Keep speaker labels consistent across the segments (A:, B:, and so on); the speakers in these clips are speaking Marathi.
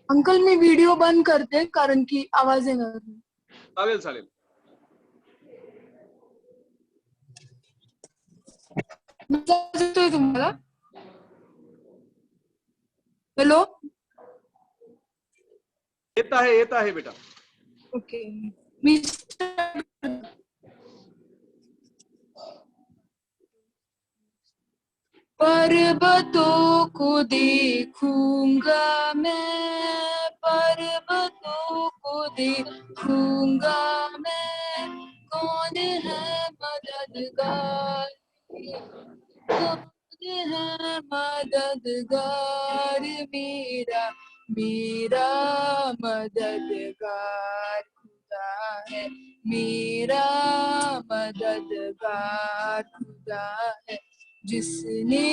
A: अंकल मी व्हिडिओ बंद करते कारण की आवाज येणार नाही.
B: चालेल चालेल.
A: येतोय तुम्हाला? हॅलो.
B: येत आहे बेटा.
A: ओके मी पर्वतों को देखूंगा मैं, पर्वतों को देखूंगा मैं, कौन है मददगार, कौन है मददगार मेरा, मेरा मददगार खुदा है, मेरा मददगार खुदा है, जिसने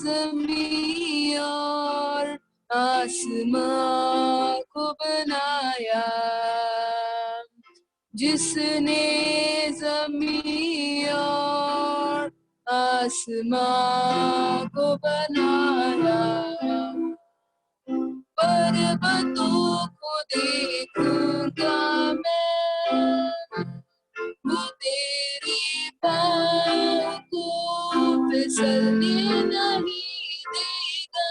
A: ज़मीं और आसमां को बनाया, जिसने ज़मीं और आसमां को बनाया, पर्वतों को देखूंगा मैं, वो तेरे पाँव को फिसलने नहीं देगा,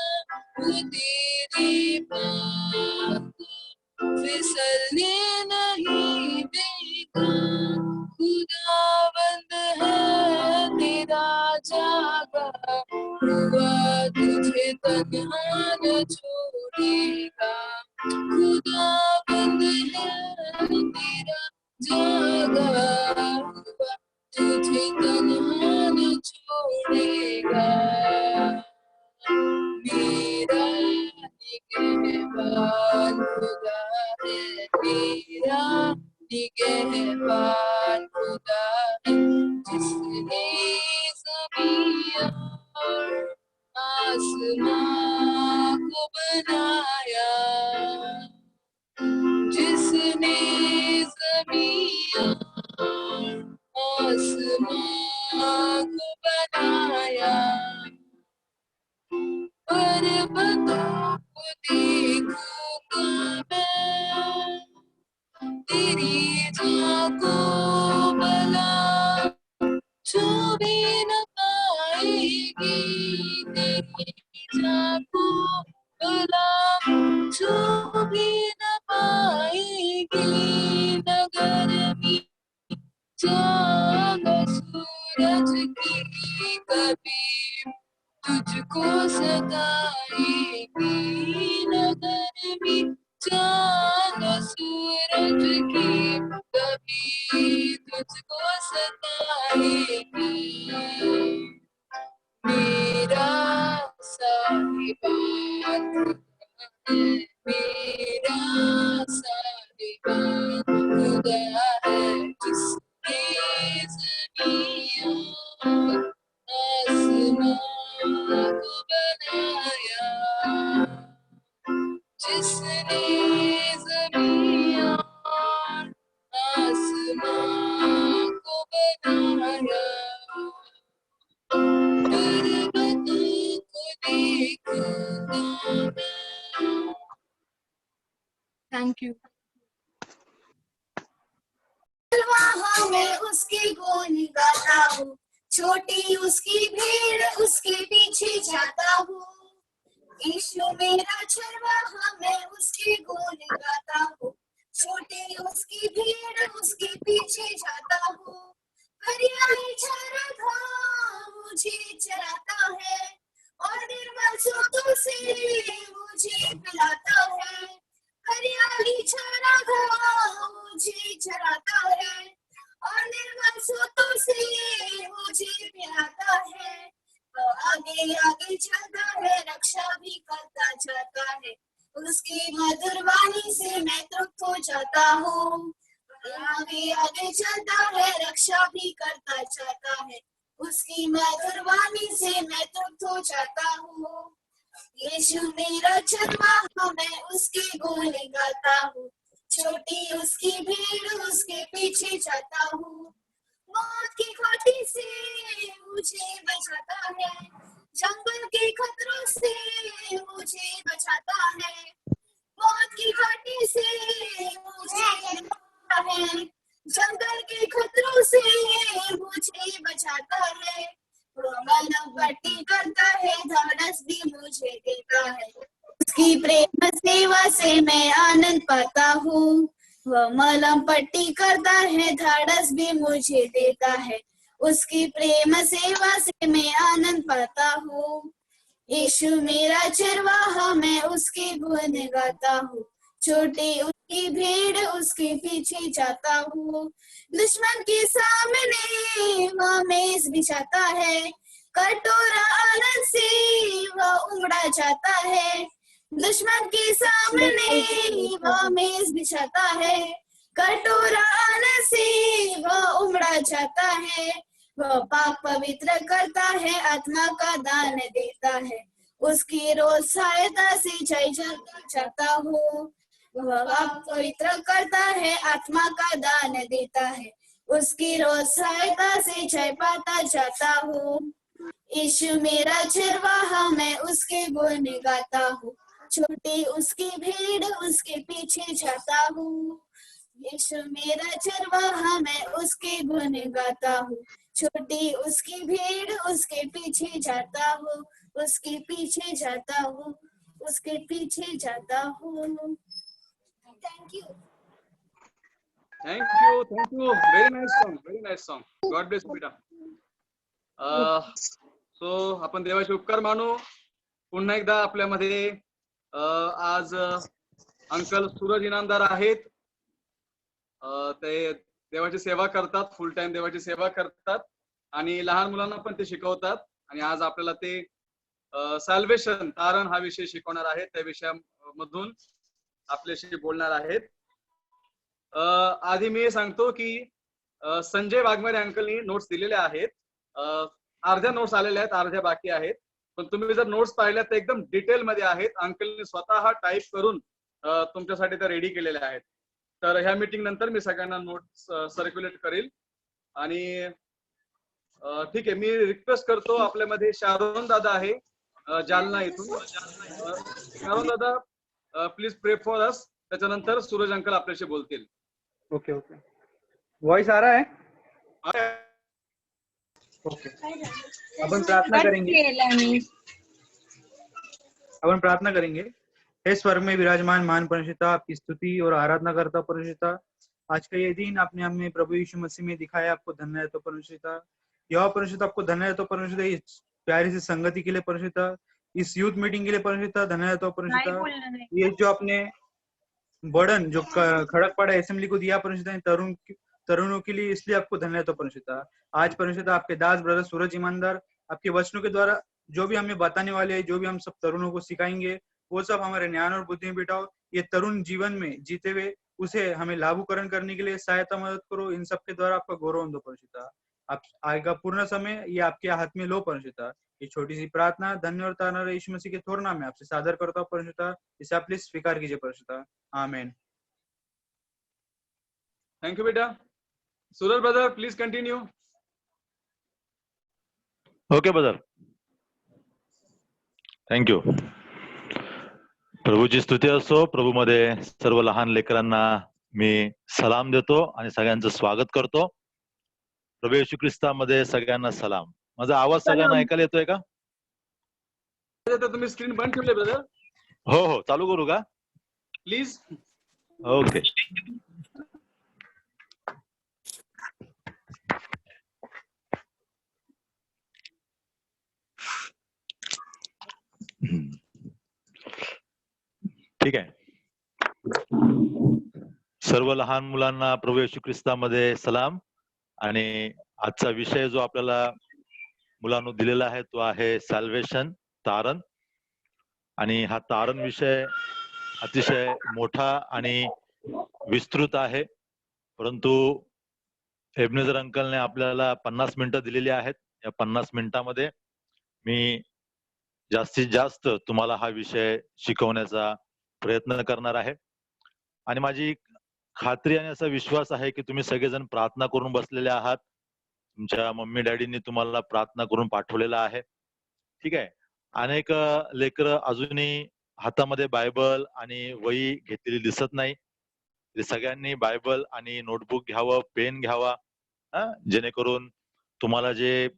A: वो तेरे पाँव को फिसलने नहीं देगा, खुदावंद है तेरा जागा हुआ, तुझे तन्हा न छोड़ेगा, खुदावंद है तेरा जागा हुआ, तुझे तन्हा न छोड़ेगा, मेरा निगहबान खुदा है, मेरा निगहबान खुदा है, जिसने ज़मीं और आसमां को बनाया, जिसने ज़मीं और आसमां को बनाया, पर्वतों को देखूंगा मैं, तेरी जाको भला छू भी न पाएगी, तेरी जाको भला छू भी न पाएगी, नगर में चांद सूरज की कभी तुझको सताएगी, नगर में चांद सूरज की कभी तुझको सताएगी, मेरा साहिबान खुदा है, मेरा साहिबान खुदा है, जिसने ज़मीं और आसमां को बनाया, जिसने ज़मीं और आसमां को बनाया, पर्वतों को देखूंगा मैं। Thank you.
C: मैं उसकी बोली गाता हूँ, छोटी उसकी भीड़ उसके पीछे जाता हूँ, यीशु मेरा चरवाहा मैं उसकी बोली गाता हूँ, छोटी उसकी भीड़ उसके पीछे जाता हूँ, हरियाली चरागाह मुझे चराता है, और निर्मल सोतों से मुझे पिलाता है, हरियाली चरागाह मुझे चराता है, और निर्मल सोतों से मुझे पिलाता है, तो आगे आगे चलता है, रक्षा भी करता जाता है, उसकी मधुर वाणी से मैं तृप्त हो जाता हूँ, आगे आगे चलता है, रक्षा भी करता जाता है, उसकी मधुर वाणी से मैं तृप्त हो जाता हूँ, यीशु मेरा चरवाहा मैं उसकी बोली गाता हूँ, छोटी उसकी भीड़ उसके पीछे जाता हूँ, मौत की घाटी से मुझे बचाता है, जंगल के खतरों से मुझे बचाता है, वो से मुझे बचाता है, जंगल के खतरों से मुझे बचाता है, वो मलम पट्टी करता है, ढाढ़स भी मुझे देता है, उसकी प्रेम सेवा से मैं आनंद पाता हूँ, वह मलम पट्टी करता है, ढाढ़स भी मुझे देता है, उसकी प्रेम सेवा से मैं आनंद पाता हूँ। यीशु मेरा चरवाहा, मैं उसके गुण गाता हूँ, छोटी उसकी भीड़ उसके पीछे जाता हूँ, दुश्मन के सामने वह मेज बिछाता है, कटोरा आनंद से वह उमड़ा जाता है, दुश्मन के सामने वह मेज बिछाता है, कटोरा आनंद से वह उमड़ा जाता है, वह पाक पवित्र करता है, आत्मा का दान देता है, उसकी रोज सहायता से जय जाता हूँ, वह पाक पवित्र करता है, आत्मा का दान देता है, उसकी रोज सहायता से जय पाता जाता हूँ। यीशु मेरा चरवाहा, मैं उसके गुण गाता हूँ, छोटी उसकी भीड़ उसके पीछे जाता हूँ। यीशु मेरा चरवाहा, मैं उसके गुण गाता हूँ, छोटी उसकी भीड़ उसके पीछे जाता हूँ, उसके पीछे जाता हूँ, उसके पीछे जाता हूँ। Thank you.
B: Thank you very nice song God bless you बेटा. सो आपण देवाचे उपकार मानू. पुन्हा एकदा आपल्यामध्ये आज अंकल सूरज इनामदार आहेत. ते देवाची सेवा करतात, फुल टाइम देवाची सेवा करतात आणि लहान मुलांना पण ते शिकवतात. आणि आज आपल्याला ते सॅल्वेशन तारण हा विषय शिकवणार आहेत. त्या विषयामधून आपल्याशी बोलणार आहेत. आधी मी सांगतो की संजय वाघमारे अंकलनी नोट्स दिलेल्या आहेत. अर्ध्या नोट्स आलेल्या आहेत, अर्ध्या बाकी आहेत. पण तुम्ही जर नोट्स पाहिल्या तर एकदम डिटेल मध्ये आहेत. अंकलनी स्वतः टाईप करून तुमच्यासाठी त्या रेडी केलेल्या आहेत. तर ह्या मीटिंग नंतर मी सगळ्यांना नोट्स सर्क्युलेट करेल. आणि ठीक आहे, मी रिक्वेस्ट करतो, आपल्यामध्ये शारोन दादा आहे जालना इथून. शारोन दादा प्लीज प्रे फॉर अस. त्याच्यानंतर सूरज अंकल आपल्याशी बोलतील.
D: ओके ओके, वॉइस आ रहा है? ओके, अपन प्रार्थना करेंगे. हे स्वर्ग में विराजमान महान परमेश्वर, आपकी स्तुति और आराधना करता परमेश्वर. आज का ये दिन आपने हमें प्रभु यीशु मसीह में दिखाया, आपको धन्य है तो परमेश्वर. यह परमेश्वर आपको धन्य है तो परमेश्वर, इस प्यारी सी संगति के लिए परमेश्वर, इस यूथ मीटिंग के लिए परमेश्वर धन्य है तो परमेश्वर. ये जो आपने बर्डन जो खड़कपाड़ा असेंबली को दिया परमेश्वर, तरुणों के लिए, इसलिए आपको धन्यवाद तो परमेश्वर. आज परमेश्वर आपके दास ब्रदर सूरज ईमानदार आपके वचनों के द्वारा जो भी हमें बताने वाले हैं, जो भी हम सब तरुणों को सिखाएंगे, वो सब हमारे ज्ञान और बुद्धि में बिठाओ. ये तरुण जीवन में जीते हुए उसे हमें लागूकरण करने के लिए सहायता मदद करो. इन सब के द्वारा आपका गौरव दो परमेश्वर. आप आएगा पूर्ण समय, ये आपके हाथ में लो परमेश्वर. ये छोटी सी प्रार्थना धन्य और तारनारे यीशु मसीह के थोर नाम में आपसे सादर करता हूँ परमेश्वर. इसे आप प्लीज स्वीकार कीजिए परमेश्वर. आमीन.
B: थँक्यू बेटा. Suraj brother please continue.
E: Okay brother, thank you. प्रभूची स्तुती असो. प्रभूमध्ये सर्व लहान लेकरांना मी सलाम देतो आणि सगळ्यांचं स्वागत करतो. प्रभू येशू ख्रिस्तामध्ये सगळ्यांना सलाम. माझा आवाज सगळ्यांना ऐकायला येतोय का?
B: तुम्ही स्क्रीन बंद ठेवले ब्रदर?
E: हो हो, चालू करू का
B: प्लीज?
E: ओके. ठीक आहे. सर्व लहान मुलांना प्रभू येशू ख्रिस्तामध्ये सलाम. आणि आजचा विषय जो आपल्याला मुलांनो दिलेला आहे तो आहे सॅल्वेशन, तारण. आणि हा तारण विषय अतिशय मोठा आणि विस्तृत आहे. परंतु एबनेझर अंकलने आपल्याला 50 मिनिटं दिलेली आहेत. या 50 मिनिटांमध्ये मी जास्तीत जास्त तुम्हाला हा विषय शिकवण्याचा प्रयत्न करणार आहे. आणि माझी खात्री आणि असा विश्वास आहे की तुम्ही सगळेजण प्रार्थना करून बसलेले आहात. तुमच्या मम्मी डॅडींनी तुम्हाला प्रार्थना करून पाठवलेला आहे. ठीक आहे. अनेक लेकरं अजूनही हातामध्ये बायबल आणि वही घेतलेली दिसत नाही. ते सगळ्यांनी बायबल आणि नोटबुक घ्यावं, पेन घ्यावा, जेणेकरून तुम्हाला जे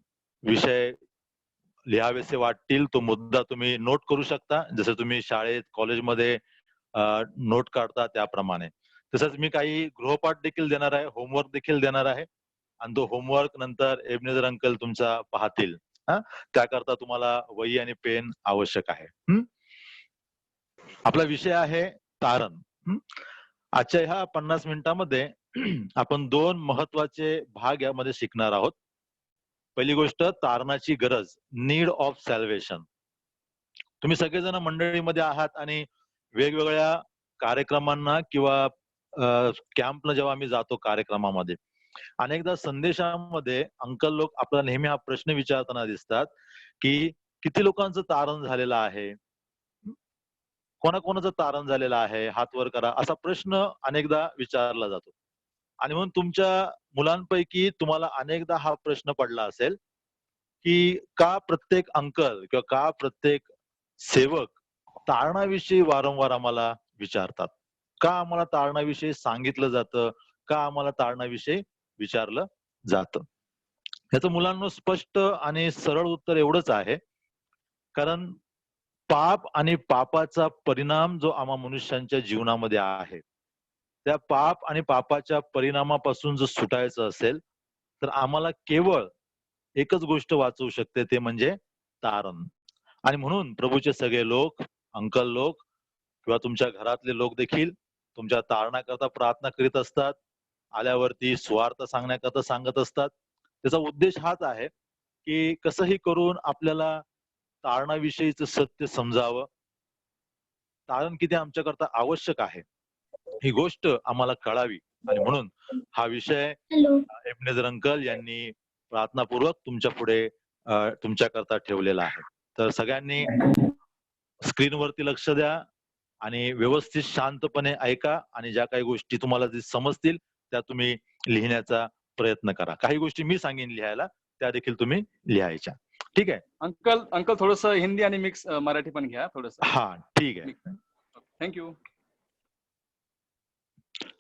E: विषय लिहावेसे वाटतील तो मुद्दा तुम्ही नोट करू शकता, जसं तुम्ही शाळेत कॉलेजमध्ये नोट काढता त्याप्रमाणे. तसंच मी काही गृहपाठ देखील देणार आहे, होमवर्क देखील देणार आहे, आणि तो होमवर्क नंतर एबनेझर अंकल तुमचा पाहतील. त्याकरता तुम्हाला वही आणि पेन आवश्यक आहे. आपला विषय आहे तारण. आजच्या ह्या 50 मिनिटांमध्ये आपण 2 महत्वाचे भाग यामध्ये शिकणार आहोत. पहिली गोष्ट, तारणाची गरज, नीड ऑफ सॅल्वेशन. तुम्ही सगळेजण मंडळीमध्ये आहात आणि वेगवेगळ्या कार्यक्रमांना किंवा कॅम्पला जेव्हा आम्ही जातो कार्यक्रमामध्ये, अनेकदा संदेशामध्ये अंकल लोक आपल्याला नेहमी हा प्रश्न विचारताना दिसतात की किती लोकांचं तारण झालेलं आहे, कोणाकोणाचं तारण झालेलं आहे, हात वर करा, असा प्रश्न अनेकदा विचारला जातो. आणि म्हणून तुमच्या मुलांपैकी तुम्हाला अनेकदा हा प्रश्न पडला असेल की का प्रत्येक अंकल किंवा का प्रत्येक सेवक तारणाविषयी वारंवार आम्हाला विचारतात, का आम्हाला तारणाविषयी सांगितलं जातं, का आम्हाला तारणाविषयी विचारलं जातं. याचं मुलांना स्पष्ट आणि सरळ उत्तर एवढंच आहे, कारण पाप आणि पापाचा परिणाम जो आम्हा मनुष्यांच्या जीवनामध्ये आहे, त्या पाप आणि पापाच्या परिणामापासून जर सुटायचं असेल तर आम्हाला केवळ एकच गोष्ट वाचवू शकते, ते म्हणजे तारण. आणि म्हणून प्रभूचे सगळे लोक, अंकल लोक किंवा तुमच्या घरातले लोक देखील तुमच्या तारणाकरता प्रार्थना करीत असतात, आल्यावरती स्वार्थ सांगण्याकरता सांगत असतात. त्याचा उद्देश हाच आहे की कसंही करून आपल्याला तारणाविषयीचं सत्य समजावं, तारण किती आमच्याकरता आवश्यक आहे ही गोष्ट आम्हाला कळावी. आणि म्हणून हा विषय एबनेझर अंकल यांनी प्रार्थनापूर्वक तुमच्या पुढे तुमच्याकरता ठेवलेला आहे. तर सगळ्यांनी स्क्रीनवरती लक्ष द्या आणि व्यवस्थित शांतपणे ऐका, आणि ज्या काही गोष्टी तुम्हाला जे समजतील त्या तुम्ही लिहिण्याचा प्रयत्न करा. काही गोष्टी मी सांगेन लिहायला, त्या देखील तुम्ही लिहायच्या. ठीक आहे
B: अंकल थोडस हिंदी आणि मिक्स मराठी पण घ्या थोडस.
E: हा ठीक आहे.
B: थँक्यू.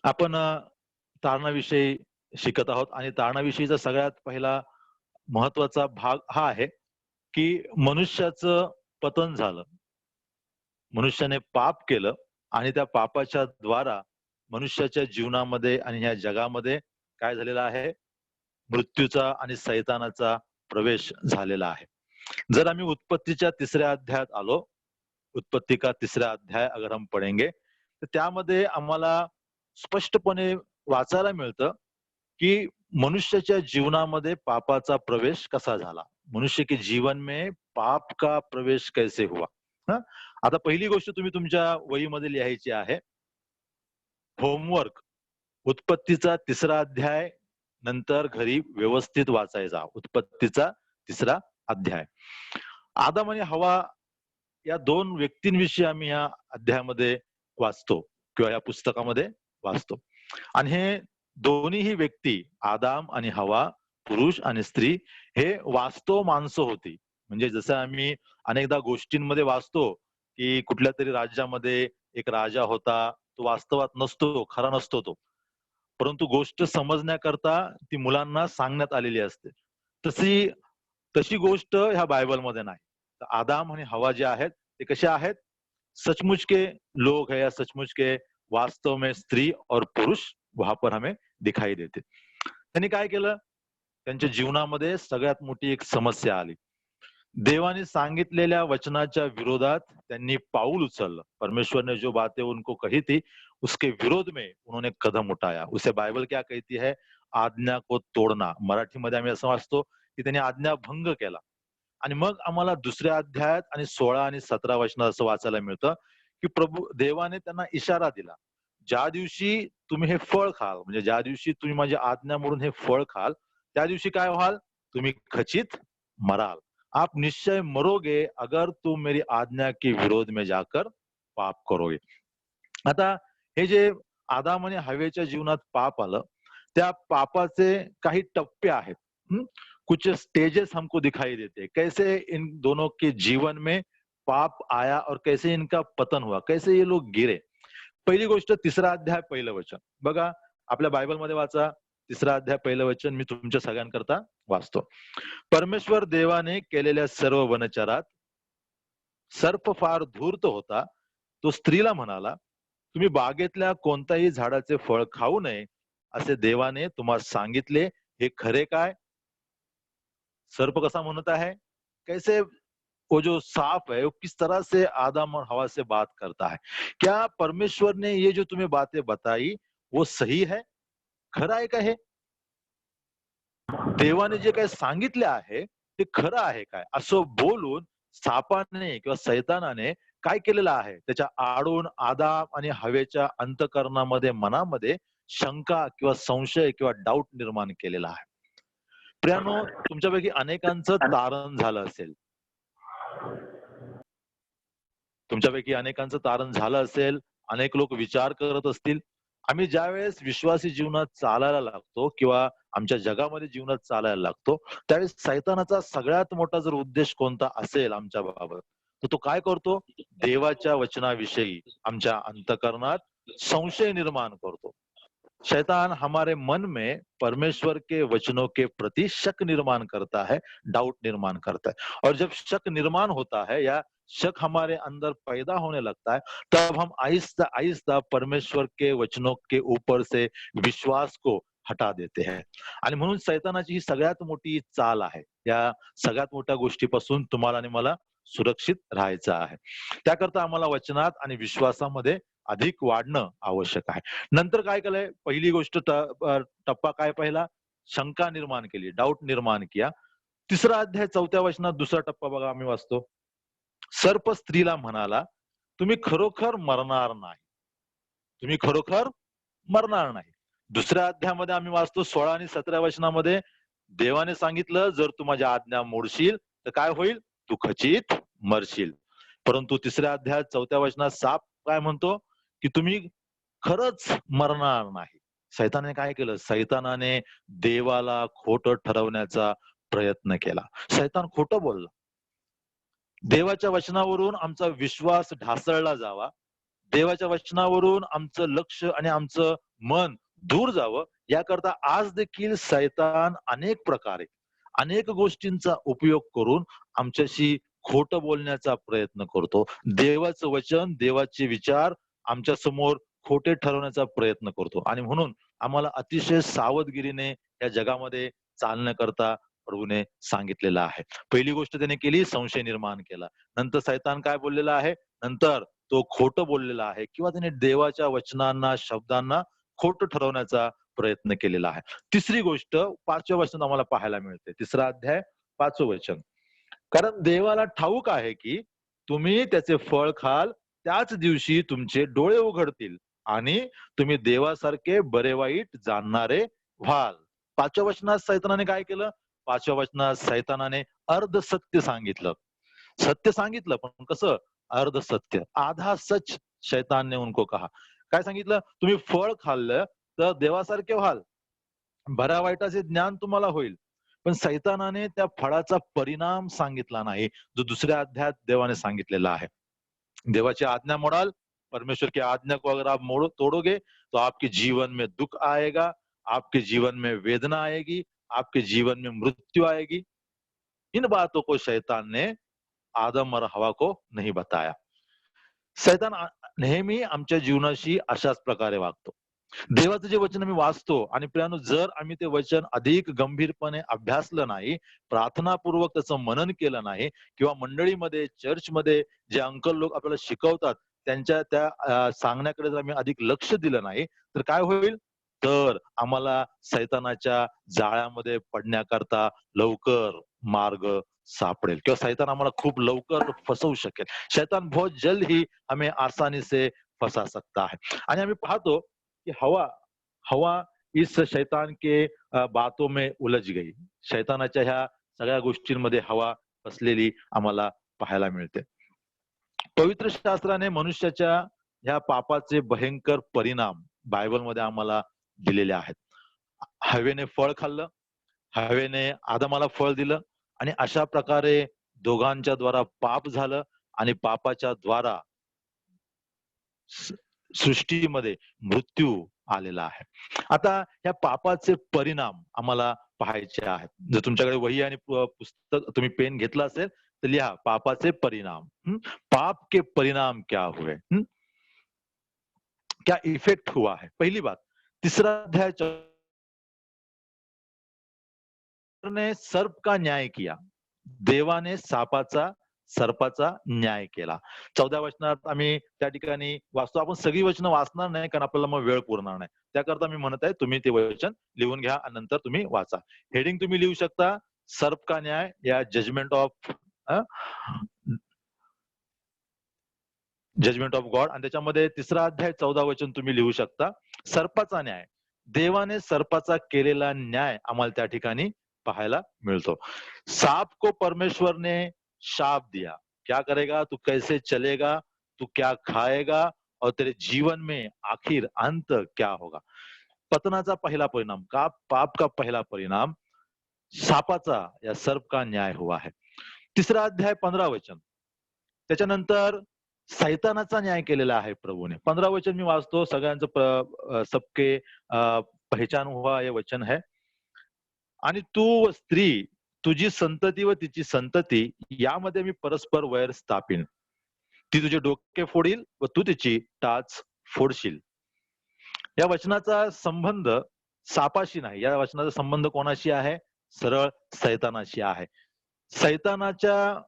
E: आपण तारणाविषयी शिकत आहोत आणि तारणाविषयीचा सगळ्यात पहिला महत्वाचा भाग हा आहे की मनुष्याचं पतन झालं, मनुष्याने पाप केलं आणि त्या पापाच्या द्वारा मनुष्याच्या जीवनामध्ये आणि ह्या जगामध्ये काय झालेला आहे, मृत्यूचा आणि सैतानाचा प्रवेश झालेला आहे. जर आम्ही उत्पत्तीच्या 3ऱ्या अध्यायात आलो, उत्पत्ती का 3रा अध्याय अगर हम पढेंगे, तर त्यामध्ये आम्हाला स्पष्टपणे वाचायला मिळतं की मनुष्याच्या जीवनामध्ये पापाचा प्रवेश कसा झाला, मनुष्य के जीवन में पाप का प्रवेश कैसे हुआ. आता पहिली गोष्ट तुम्ही तुमच्या वहीमध्ये लिहायची आहे, होमवर्क, उत्पत्तीचा 3रा अध्याय नंतर घरी व्यवस्थित वाचायचा. उत्पत्तीचा 3रा अध्याय. आदम आणि हवा या 2 व्यक्तींविषयी आम्ही या अध्यायामध्ये वाचतो किंवा या पुस्तकामध्ये वाचतो. आणि हे दोन्हीही व्यक्ती, आदाम आणि हवा, पुरुष आणि स्त्री, हे वास्तव माणसं होती. म्हणजे जसं आम्ही अनेकदा गोष्टींमध्ये वाचतो की कुठल्या तरी राज्यामध्ये एक राजा होता, तो वास्तवात नसतो, खरा नसतो तो, परंतु गोष्ट समजण्याकरता ती मुलांना सांगण्यात आलेली असते. तशी गोष्ट ह्या बायबलमध्ये नाही. तर आदाम आणि हवा जे आहेत ते कसे आहेत, सचमुच के लोग है या सचमुच के वास्तव में स्त्री और पुरुष वहां पर हमें दिखाई देते. त्यांनी काय केलं, त्यांच्या जीवनामध्ये सगळ्यात मोठी एक समस्या आली. देवाने सांगितलेल्या वचनाच्या विरोधात त्यांनी पाऊल उचललं. परमेश्वर ने जो बातें उनको कही थी उसके विरोध में उन्होंने कदम उठाया. उसे बायबल क्या कहती है, आज्ञा को तोडना. मराठीमध्ये आम्ही असं वाचतो की त्यांनी आज्ञा भंग केला. आणि मग आम्हाला 2ऱ्या अध्यायात आणि 16 आणि 17 वचनात असं वाचायला मिळतं की देवाने त्यांना इशारा दिला, ज्या दिवशी तुम्ही हे फळ खाल, म्हणजे ज्या दिवशी तुम्ही माझी आज्ञा मोडून हे फळ खाल, त्या दिवशी काय व्हाल, तुम्ही खचित मराल. आप निश्चय मरोगे अगर तुम मेरी आज्ञा के विरोध में जाकर पाप करोगे. आता हे जे आदाम आणि हवेच्या जीवनात पाप आलं, त्या पापाचे काही टप्पे आहेत. कुछ स्टेजेस हमको दिखाई देते, कैसे इन दोनों के जीवन में पाप आया और कैसे इनका पतन हुआ, कैसे ये लोग गिरे. पहिली गोष्ट 3रा अध्याय 1 वचन बघा, आपल्या बायबलमध्ये वाचा. 3रा अध्याय 1 वचन मी तुमच्या सगळ्यांकरता वाचतो. परमेश्वर देवाने केलेल्या सर्व वनचरात सर्प फार धूर्त होता. तो स्त्रीला म्हणाला, तुम्ही बागेतल्या कोणत्याही झाडाचे फळ खाऊ नये असे देवाने तुम्हाला सांगितले, हे खरे काय? सर्प कसा म्हणत आहे, कैसे वो जो सांप है वो किस तरह से आदम और हवा से बात करता है. क्या परमेश्वर ने ये जो तुम्हें बातें बताई वो सही है, खरं आहे का? हे देवाने जे काही सांगितले आहे ते खरं आहे काय, असं बोलून सापाने किंवा सैतानाने काय केलेलं आहे, त्याच्या आडून आदाम आणि हवेच्या अंतःकरणामध्ये मनामध्ये शंका किंवा संशय किंवा डाऊट निर्माण केलेला आहे. प्रियानो, तुमच्यापैकी अनेकांचं तारण झालं असेल. तुमच्यापैकी अनेकांचं तारण झालं असेल. अनेक लोक विचार करत असतील, आम्ही ज्यावेळेस विश्वासी जीवनात चालायला लागतो किंवा आमच्या जगामध्ये जीवनात चालायला लागतो, त्यावेळेस सैतानाचा सगळ्यात मोठा जर उद्देश कोणता असेल आमच्या बाबत, तर तो काय करतो? देवाच्या वचनाविषयी आमच्या अंतःकरणात संशय निर्माण करतो. शैतान हमारे मन में परमेश्वर के वचनों के प्रति शक निर्माण करता है, डाउट निर्माण करता है. और जब शक निर्माण होता है या शक हमारे अंदर पैदा होने लगता है, तब हम आहिस्ता आहिस्ता परमेश्वर के वचनों के ऊपर से विश्वास को हटा देते हैं. आणि म्हणून सैतानाची ही सगळ्यात मोठी चाल आहे. या सगळ्यात मोठ्या गोष्टीपासून तुम्हाला आणि मला सुरक्षित राहायचं आहे. त्याकरता आम्हाला वचनात आणि विश्वासामध्ये अधिक वाढणं आवश्यक आहे. नंतर काय केलंय? पहिली गोष्ट टप्पा काय पहिला? शंका निर्माण केली, डाऊट निर्माण किया. 3रा अध्याय 4थ्या वचनात 2रा टप्पा बघा, आम्ही वाचतो. सर्प स्त्रीला म्हणाला, तुम्ही खरोखर मरणार नाही, तुम्ही खरोखर मरणार नाही. 2ऱ्या अध्यायामध्ये आम्ही वाचतो 16 आणि 17 वचनामध्ये देवाने सांगितलं, जर तू माझ्या आज्ञा मोडशील तर काय होईल? तू खचित मरशील. परंतु 3ऱ्या अध्यायात 4थ्या वचनात साप काय म्हणतो की तुम्ही खरंच मरणार नाही. सैतानाने काय केलं? सैतानाने देवाला खोटं ठरवण्याचा प्रयत्न केला. सैतान खोटं बोलला. देवाच्या वचनावरून आमचा विश्वास ढासळला जावा, देवाच्या वचनावरून आमचं लक्ष आणि आमचं मन दूर जावं, याकरता आज देखील सैतान अनेक प्रकारे अनेक गोष्टींचा उपयोग करून आमच्याशी खोटं बोलण्याचा प्रयत्न करतो. देवाचं वचन, देवाचे विचार आमच्या समोर खोटे ठरवण्याचा प्रयत्न करतो. आणि म्हणून आम्हाला अतिशय सावधगिरीने या जगामध्ये चालण्याकरता प्रभूने सांगितलेलं आहे. पहिली गोष्ट त्याने केली, संशय निर्माण केला. नंतर सैतान काय बोललेला आहे? नंतर तो खोटं बोललेला आहे किंवा त्याने देवाच्या वचनांना, शब्दांना खोटं ठरवण्याचा प्रयत्न केलेला आहे. 3री गोष्ट 5व्या वचनात आम्हाला पाहायला मिळते. 3रा अध्याय 5वं वचन. कारण देवाला ठाऊक आहे की तुम्ही त्याचे फळ खाल, त्याच दिवशी तुमचे डोळे उघडतील आणि तुम्ही देवासारखे बरे वाईट जाणणारे व्हाल. 5व्या वचनात सैतानाने काय केलं? 5व्या वचनात सैतानाने अर्ध सत्य सांगितलं. सत्य सांगितलं, पण कसं? अर्ध सत्य, आधा सच शैतान ने उनको कहा. काय सांगितलं? तुम्ही फळ खाल्लं तर देवासारखे व्हाल, बऱ्या वाईटाचे ज्ञान तुम्हाला होईल. पण सैतानाने त्या फळाचा परिणाम सांगितला नाही, जो 2ऱ्या अध्यायात देवाने सांगितलेला आहे. देवाची आज्ञा मोडाल, परमेश्वर की आज्ञा को अगर आप तोड़ोगे तो आपके जीवन में दुख आएगा, आपके जीवन में वेदना आएगी, आपके जीवन में मृत्यु आएगी. इन बातों को शैतान ने आदम और हवा को नहीं बताया. सैतान नेहमी आमच्या जीवनाशी अशाच प्रकारे वागतो. देवाचं जे वचन आम्ही वाचतो आणि प्रियानो, जर आम्ही ते वचन अधिक गंभीरपणे अभ्यासलं नाही, प्रार्थनापूर्वक त्याचं मनन केलं नाही, किंवा मंडळीमध्ये, चर्चमध्ये जे अंकल लोक आपल्याला शिकवतात त्यांच्या त्या सांगण्याकडे जर आम्ही अधिक लक्ष दिलं नाही, तर काय होईल? तर आम्हाला सैतानाच्या जाळ्यामध्ये पडण्याकरता लवकर मार्ग सापडेल किंवा सैतान आम्हाला खूप लवकर फसवू शकेल. शैतान बहुत जल्द ही हमें आसानी से फंसा सकता है. आणि आम्ही पाहतो कि हवा इस शैतान के बातों में उलझ गई. शैतानाच्या ह्या सगळ्या गोष्टींमध्ये हवा फसलेली आम्हाला पाहायला मिळते. पवित्र शास्त्राने मनुष्याच्या ह्या पापाचे भयंकर परिणाम बायबलमध्ये आम्हाला दिलेले आहेत. हवेने फळ खाल्लं, हवेने आदमाला फळ दिलं आणि अशा प्रकारे दोघांच्या द्वारा पाप झालं आणि पापाच्या द्वारा सृष्टीमध्ये मृत्यू आलेला आहे. आता ह्या पापाचे परिणाम आम्हाला पाहायचे आहेत. जर तुमच्याकडे वही आणि पुस्तक तुम्ही पेन घेतला असेल तर लिहा पापाचे परिणाम. पाप के परिणाम क्या हुए, क्या इफेक्ट हुआ है. पहिली बात, तीसरा अध्याय ने सर्प का न्याय किया. देवाने सर्पाचा न्याय केला. 14 वचनात आम्ही त्या ठिकाणी वाचतो. आपण सगळी वचनं वाचणार नाही कारण आपल्याला मग वेळ पुरणार नाही. त्याकरता मी म्हणत आहे तुम्ही ते वचन लिहून घ्या आणि नंतर तुम्ही वाचा. हेडिंग तुम्ही लिहू शकता सर्प का न्याय या जजमेंट ऑफ गॉड, आणि त्याच्यामध्ये तिसरा अध्याय 14 वचन तुम्ही लिहू शकता सर्पाचा न्याय. देवाने सर्पाचा केलेला न्याय आम्हाला त्या ठिकाणी पाहायला मिळतो. सांप को परमेश्वर ने शाप दिया, क्या करेगा, तू कैसे चलेगा, तू क्या खाएगा और तेरे जीवन में आखिर अंत क्या होगा. पतनाचा पहिला परिणाम, पाप का पहिला परिणाम सापाचा या सर्प का न्याय हुआ है. तिसरा अध्याय 15 वचन, त्याच्यानंतर सैतानाचा न्याय केलेला आहे प्रभूने. 15 वचन मी वाचतो, सगळ्यांचं सबके पहचान हुआ हे वचन है. आणि तू व स्त्री, तुझी संतती व तिची संतती यामध्ये मी परस्पर वैर स्थापिन. ती तुझे डोके फोडील व तू तिची टाच फोडशील. या वचनाचा संबंध सापाशी नाही, या वचनाचा संबंध कोणाशी आहे, सरळ सैतानाशी आहे. सैतानाच्या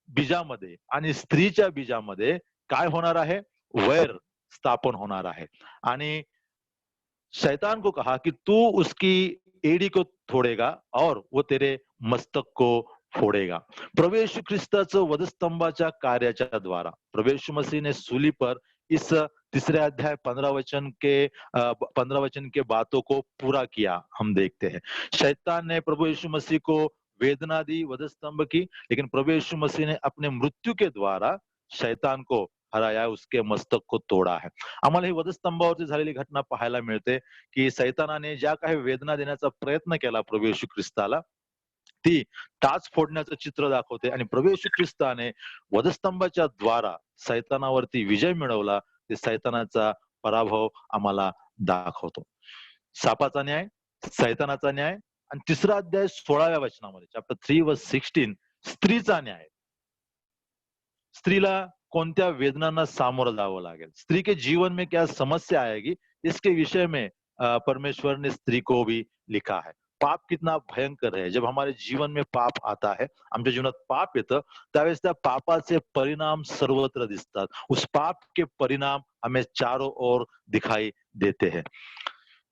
E: बीजामध्ये आणि स्त्रीच्या बीजामध्ये काय होणार आहे, वैर स्थापन होणार आहे. आणि शैतान को कहा कि तू उसकी एड़ी को तोड़ेगा और वो तेरे मस्तक को फोड़ेगा. प्रभु यीशु ख्रिस्ताचं वधस्तंभाच्या कार्याच्या द्वारा प्रभु यीशु मसीह ने सूली पर इस तीसरे अध्याय 15 वचन के बातों को पूरा किया हम देखते हैं. शैतान ने प्रभु यीशु मसीह को वेदना दी, वधस्तंभ की, लेकिन प्रभु यीशु मसीह ने अपने मृत्यू के द्वारा शैतान को हराया, उसके मस्तक को तोडा आहे. आम्हाला ही वधस्तंभावरती झालेली घटना पाहायला मिळते की सैतानाने ज्या काही वेदना देण्याचा प्रयत्न केला प्रभू येशू ख्रिस्ताला, ती टाच फोडण्याचं चित्र दाखवते. आणि प्रभू येशू ख्रिस्ताने वधस्तंभाच्या द्वारा सैतानावरती विजय मिळवला, ते सैतानाचा पराभव आम्हाला दाखवतो. सापाचा न्याय, सैतानाचा न्याय. आणि तिसरा अध्याय 16व्या वचनामध्ये चॅप्टर 3:16 स्त्रीचा न्याय. स्त्रीला कोणत्या वेदनांना सामोरं जावं लागेल, स्त्री के जीवन में क्या समस्या आएगी, इसके विषय में परमेश्वर ने स्त्री को भी लिखा है. पाप कितना भयंकर है. जब हमारे जीवन में पाप आता है, आमच्या जीवनात पाप येतं, त्यावेळेस त्या पापाचे परिणाम सर्वत्र दिसतात. उस पाप के परिणाम हमें चारों ओर दिखाई देते हैं.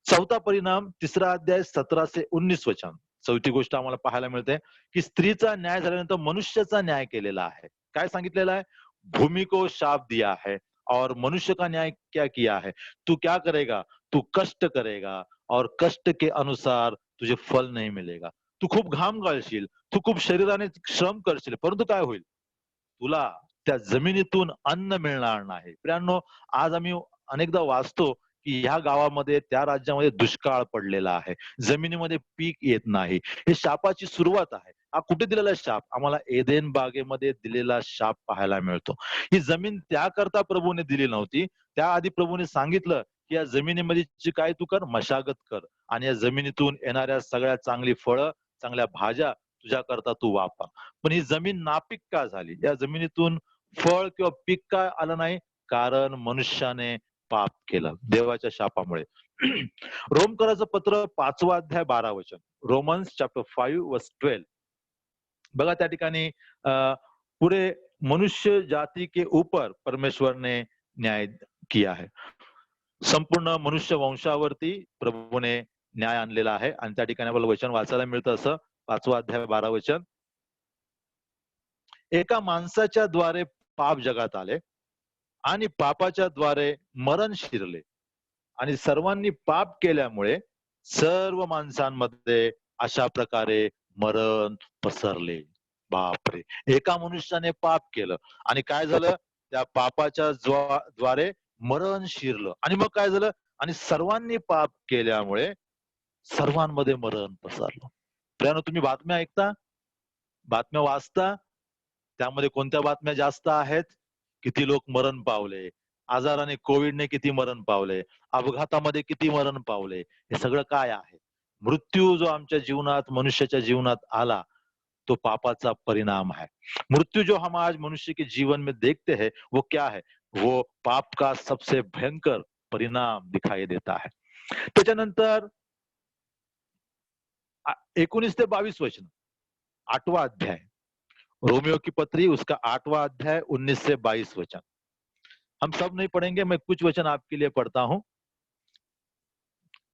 E: चौथा परिणाम, तिसरा अध्याय 17 से 19 वचन. चौथी गोष्ट आम्हाला पाहायला मिळते की स्त्रीचा न्याय झाल्यानंतर मनुष्याचा न्याय केलेला आहे. काय सांगितलेलं आहे, भूमि को शाप दिया है और मनुष्य का न्याय क्या किया है, तू क्या करेगा, तू कष्ट करेगा और कष्ट के अनुसार तुझे फल नहीं मिलेगा. तू खूप घाम गाळशील, तू खूप शरीराने श्रम करशील, परंतु काय होईल, तुला त्या जमिनीतून अन्न मिळणार नाही. प्रियांनो, आज आम्ही अनेकदा वाचतो की ह्या गावामध्ये, त्या राज्यामध्ये दुष्काळ पडलेला आहे, जमिनीमध्ये पीक येत नाही. हे शापाची सुरुवात आहे. हा कुठे दिलेला शाप, आम्हाला एदेन बागेमध्ये दिलेला शाप पाहायला मिळतो. ही जमीन त्याकरता प्रभूने दिली नव्हती. त्याआधी प्रभूने सांगितलं की या जमिनीमध्ये काय तू कर, मशागत कर, आणि या जमिनीतून येणाऱ्या सगळ्या चांगली फळं, चांगल्या भाज्या तुझ्याकरता तू वापर. पण ही जमीन नापीक का झाली, या जमिनीतून फळ किंवा पीक का आलं नाही, कारण मनुष्याने पाप केलं, देवाच्या शापामुळे. रोमकराचं पत्र 5वा अध्याय 12 वचन, रोमन्स चॅप्टर 5:12. बघा त्या ठिकाणी पूरे मनुष्य जाति के ऊपर परमेश्वर ने न्याय किया है. संपूर्ण मनुष्य वंशावरती प्रभूने न्याय आणलेला आहे. आणि त्या ठिकाणी आपल्याला वचन वाचायला मिळतं असं, 5वा अध्याय 12 वचन, एका माणसाच्या द्वारे पाप जगात आले आणि पापाच्या द्वारे मरण शिरले, आणि सर्वांनी पाप केल्यामुळे सर्व माणसांमध्ये अशा प्रकारे मरण पसरले. बापरे, एका मनुष्याने पाप केलं आणि काय झालं, त्या पापाच्या द्वारे मरण शिरलं, आणि मग काय झालं, आणि सर्वांनी पाप केल्यामुळे सर्वांमध्ये मरण पसरलं. प्रियांनो, तुम्ही बातम्या ऐकता, बातम्या वाचता, त्यामध्ये कोणत्या बातम्या जास्त आहेत, किती लोक मरण पावले, आजाराने, कोविडने किती मरण पावले, अपघातामध्ये किती मरण पावले, हे सगळं काय आहे? मृत्यू जो आमच्या जीवनात, मनुष्याच्या जीवनात आला, तो पापाचा परिणाम है। मृत्यु जो हम आज मनुष्य के जीवन में देखते हैं वो क्या है? वो पाप का सबसे भयंकर परिणाम दिखाई देता है। त्याच्यानंतर 19 ते 22 वचन, 8वां अध्याय, रोमियो की पत्री उसका 8वां अध्याय 19 से 22 वचन। हम सब नहीं पढ़ेंगे, मैं कुछ वचन आपके लिए पढ़ता हूं।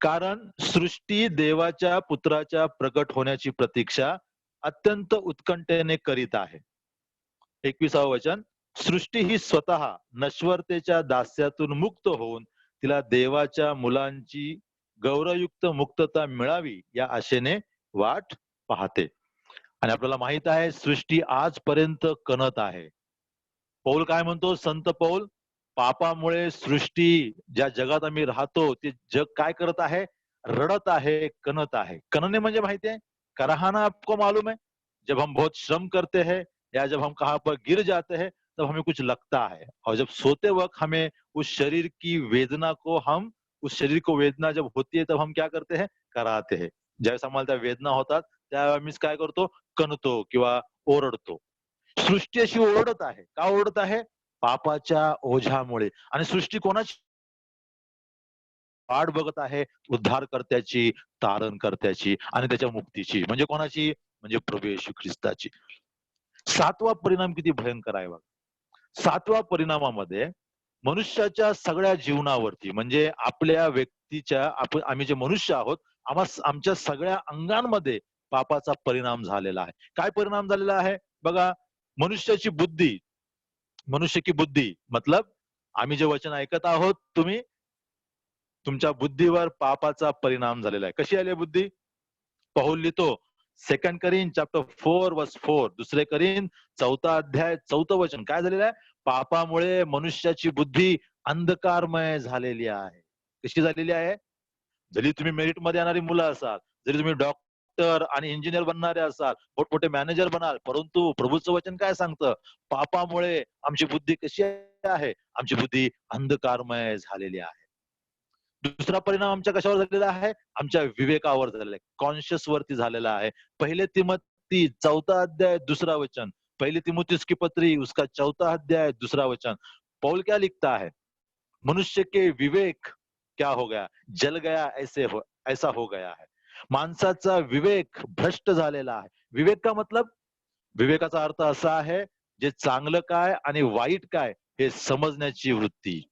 E: कारण सृष्टी देवाच्या पुत्राच्या प्रकट होण्याची प्रतीक्षा अत्यंत उत्कंठेने करीत आहे। 21वां वचन, सृष्टी ही स्वतः नश्वरतेच्या दास्यातून मुक्त होऊन तिला देवाच्या मुलांची गौरवयुक्त मुक्तता मिळावी या आशेने वाट पाहते। आणि आपल्याला माहित आहे सृष्टी आजपर्यंत कणत आहे। पौल काय म्हणतो, संत पौल, पापामुळे सृष्टी, ज्या जगात आम्ही राहतो ते जग काय करत आहे? रडत आहे, कणत आहे। कणने म्हणजे माहिती आहे, कराहाना आपको मालूम है, जब हम बहुत श्रम करते हैं या जब हम कहाँ पर गिर जाते हैं तब हमें कुछ लगता है, और जब सोते वक्त हमें उस शरीर की वेदना को, हम उस शरीर को वेदना जब होती है तब हम क्या करते हैं? कराते हैं। ज्यावेळेस आम्हाला त्या वेदना होतात त्यावेळेस आम्ही काय करतो? कणतो किंवा ओरडतो। सृष्टी अशी ओरडत आहे, का ओरडत आहे? पापाच्या ओझ्यामुळे। आणि सृष्टी कोणाची वाट बघत आहे? उद्धारकर्त्याची, तारणकर्त्याची आणि त्याच्या मुक्तीची। म्हणजे कोणाची? म्हणजे प्रभू येशू ख्रिस्ताची। 7वा परिणाम किती भयंकर आहे बघा। 7व्या परिणामामध्ये मनुष्याच्या सगळ्या जीवनावरती, म्हणजे आपल्या व्यक्तीच्या, आम्ही जे मनुष्य आहोत, आमच्या सगळ्या अंगांमध्ये पापाचा परिणाम झालेला आहे। काय परिणाम झालेला आहे बघा? मनुष्याची बुद्धी, मनुष्य की बुद्धी मतलब आम्ही जे वचन ऐकत आहोत, तुमच्या बुद्धीवर पापाचा परिणाम झालेला आहे। कशी आली बुद्धी? पौल लिहितो 2 करीन चॅप्टर 4 वर्स 4, 2 करीन 4 अध्याय 4 वचन, काय झालेलं आहे? पापामुळे मनुष्याची बुद्धी अंधकारमय झालेली आहे। कशी झालेली आहे? जरी तुम्ही मेरिट मध्ये येणारी मुलं असाल, जरी तुम्ही डॉक्टर आणि इंजिनियर बनणारे असाल, मोठमोठे मॅनेजर बनाल, परंतु प्रभूचं वचन काय सांगतं? पापामुळे आमची बुद्धी कशी आहे? आमची बुद्धी अंधकारमय झालेली आहे। दुसरा परिणाम आमच्या कशावर झालेला आहे? आमच्या विवेकावर झालेला आहे, कॉन्शियस वरती झालेला आहे। 1 तिमोथी 4 अध्याय 2 वचन, 1 तिमोथी की पत्री उसका 4 अध्याय 2 वचन, पौल क्या लिखता है? मनुष्य के विवेक क्या हो गया? जल गया, ऐसा हो गया है। माणसाचा विवेक भ्रष्ट झालेला आहे। विवेक का मतलब? विवेकाचा अर्थ असा आहे, जे चांगलं काय आणि वाईट काय हे समजण्याची वृत्ती।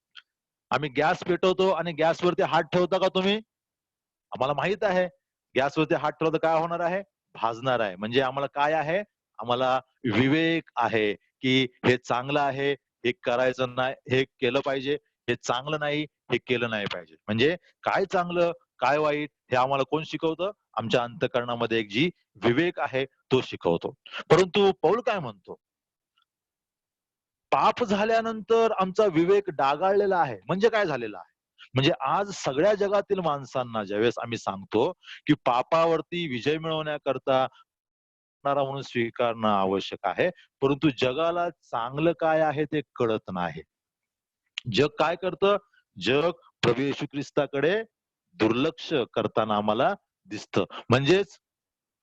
E: आम्ही गॅस पेटवतो आणि गॅसवरती हात ठेवता का तुम्ही? आम्हाला माहित आहे गॅसवरती हात ठेवता काय होणार आहे? भाजणार आहे। म्हणजे आम्हाला काय आहे? आम्हाला विवेक आहे की हे चांगलं आहे, हे करायचं नाही, हे केलं पाहिजे, हे चांगलं नाही, हे केलं नाही पाहिजे। म्हणजे काय चांगलं काय वाईट हे आम्हाला कोण शिकवतं? आमच्या अंतःकरणामध्ये एक जी विवेक आहे तो शिकवतो। परंतु पौल काय म्हणतो? पाप झाल्यानंतर आमचा विवेक डागाळलेला आहे। म्हणजे काय झालेला आहे? म्हणजे आज सगळ्या जगातील माणसांना ज्यावेळेस आम्ही सांगतो की पापावरती विजय मिळवण्याकरता म्हणून स्वीकारणं आवश्यक आहे, परंतु जगाला चांगलं काय आहे ते कळत नाही। जग काय करतं? जग प्रभू येशू ख्रिस्ताकडे दुर्लक्ष करताना आम्हाला दिसतं। म्हणजेच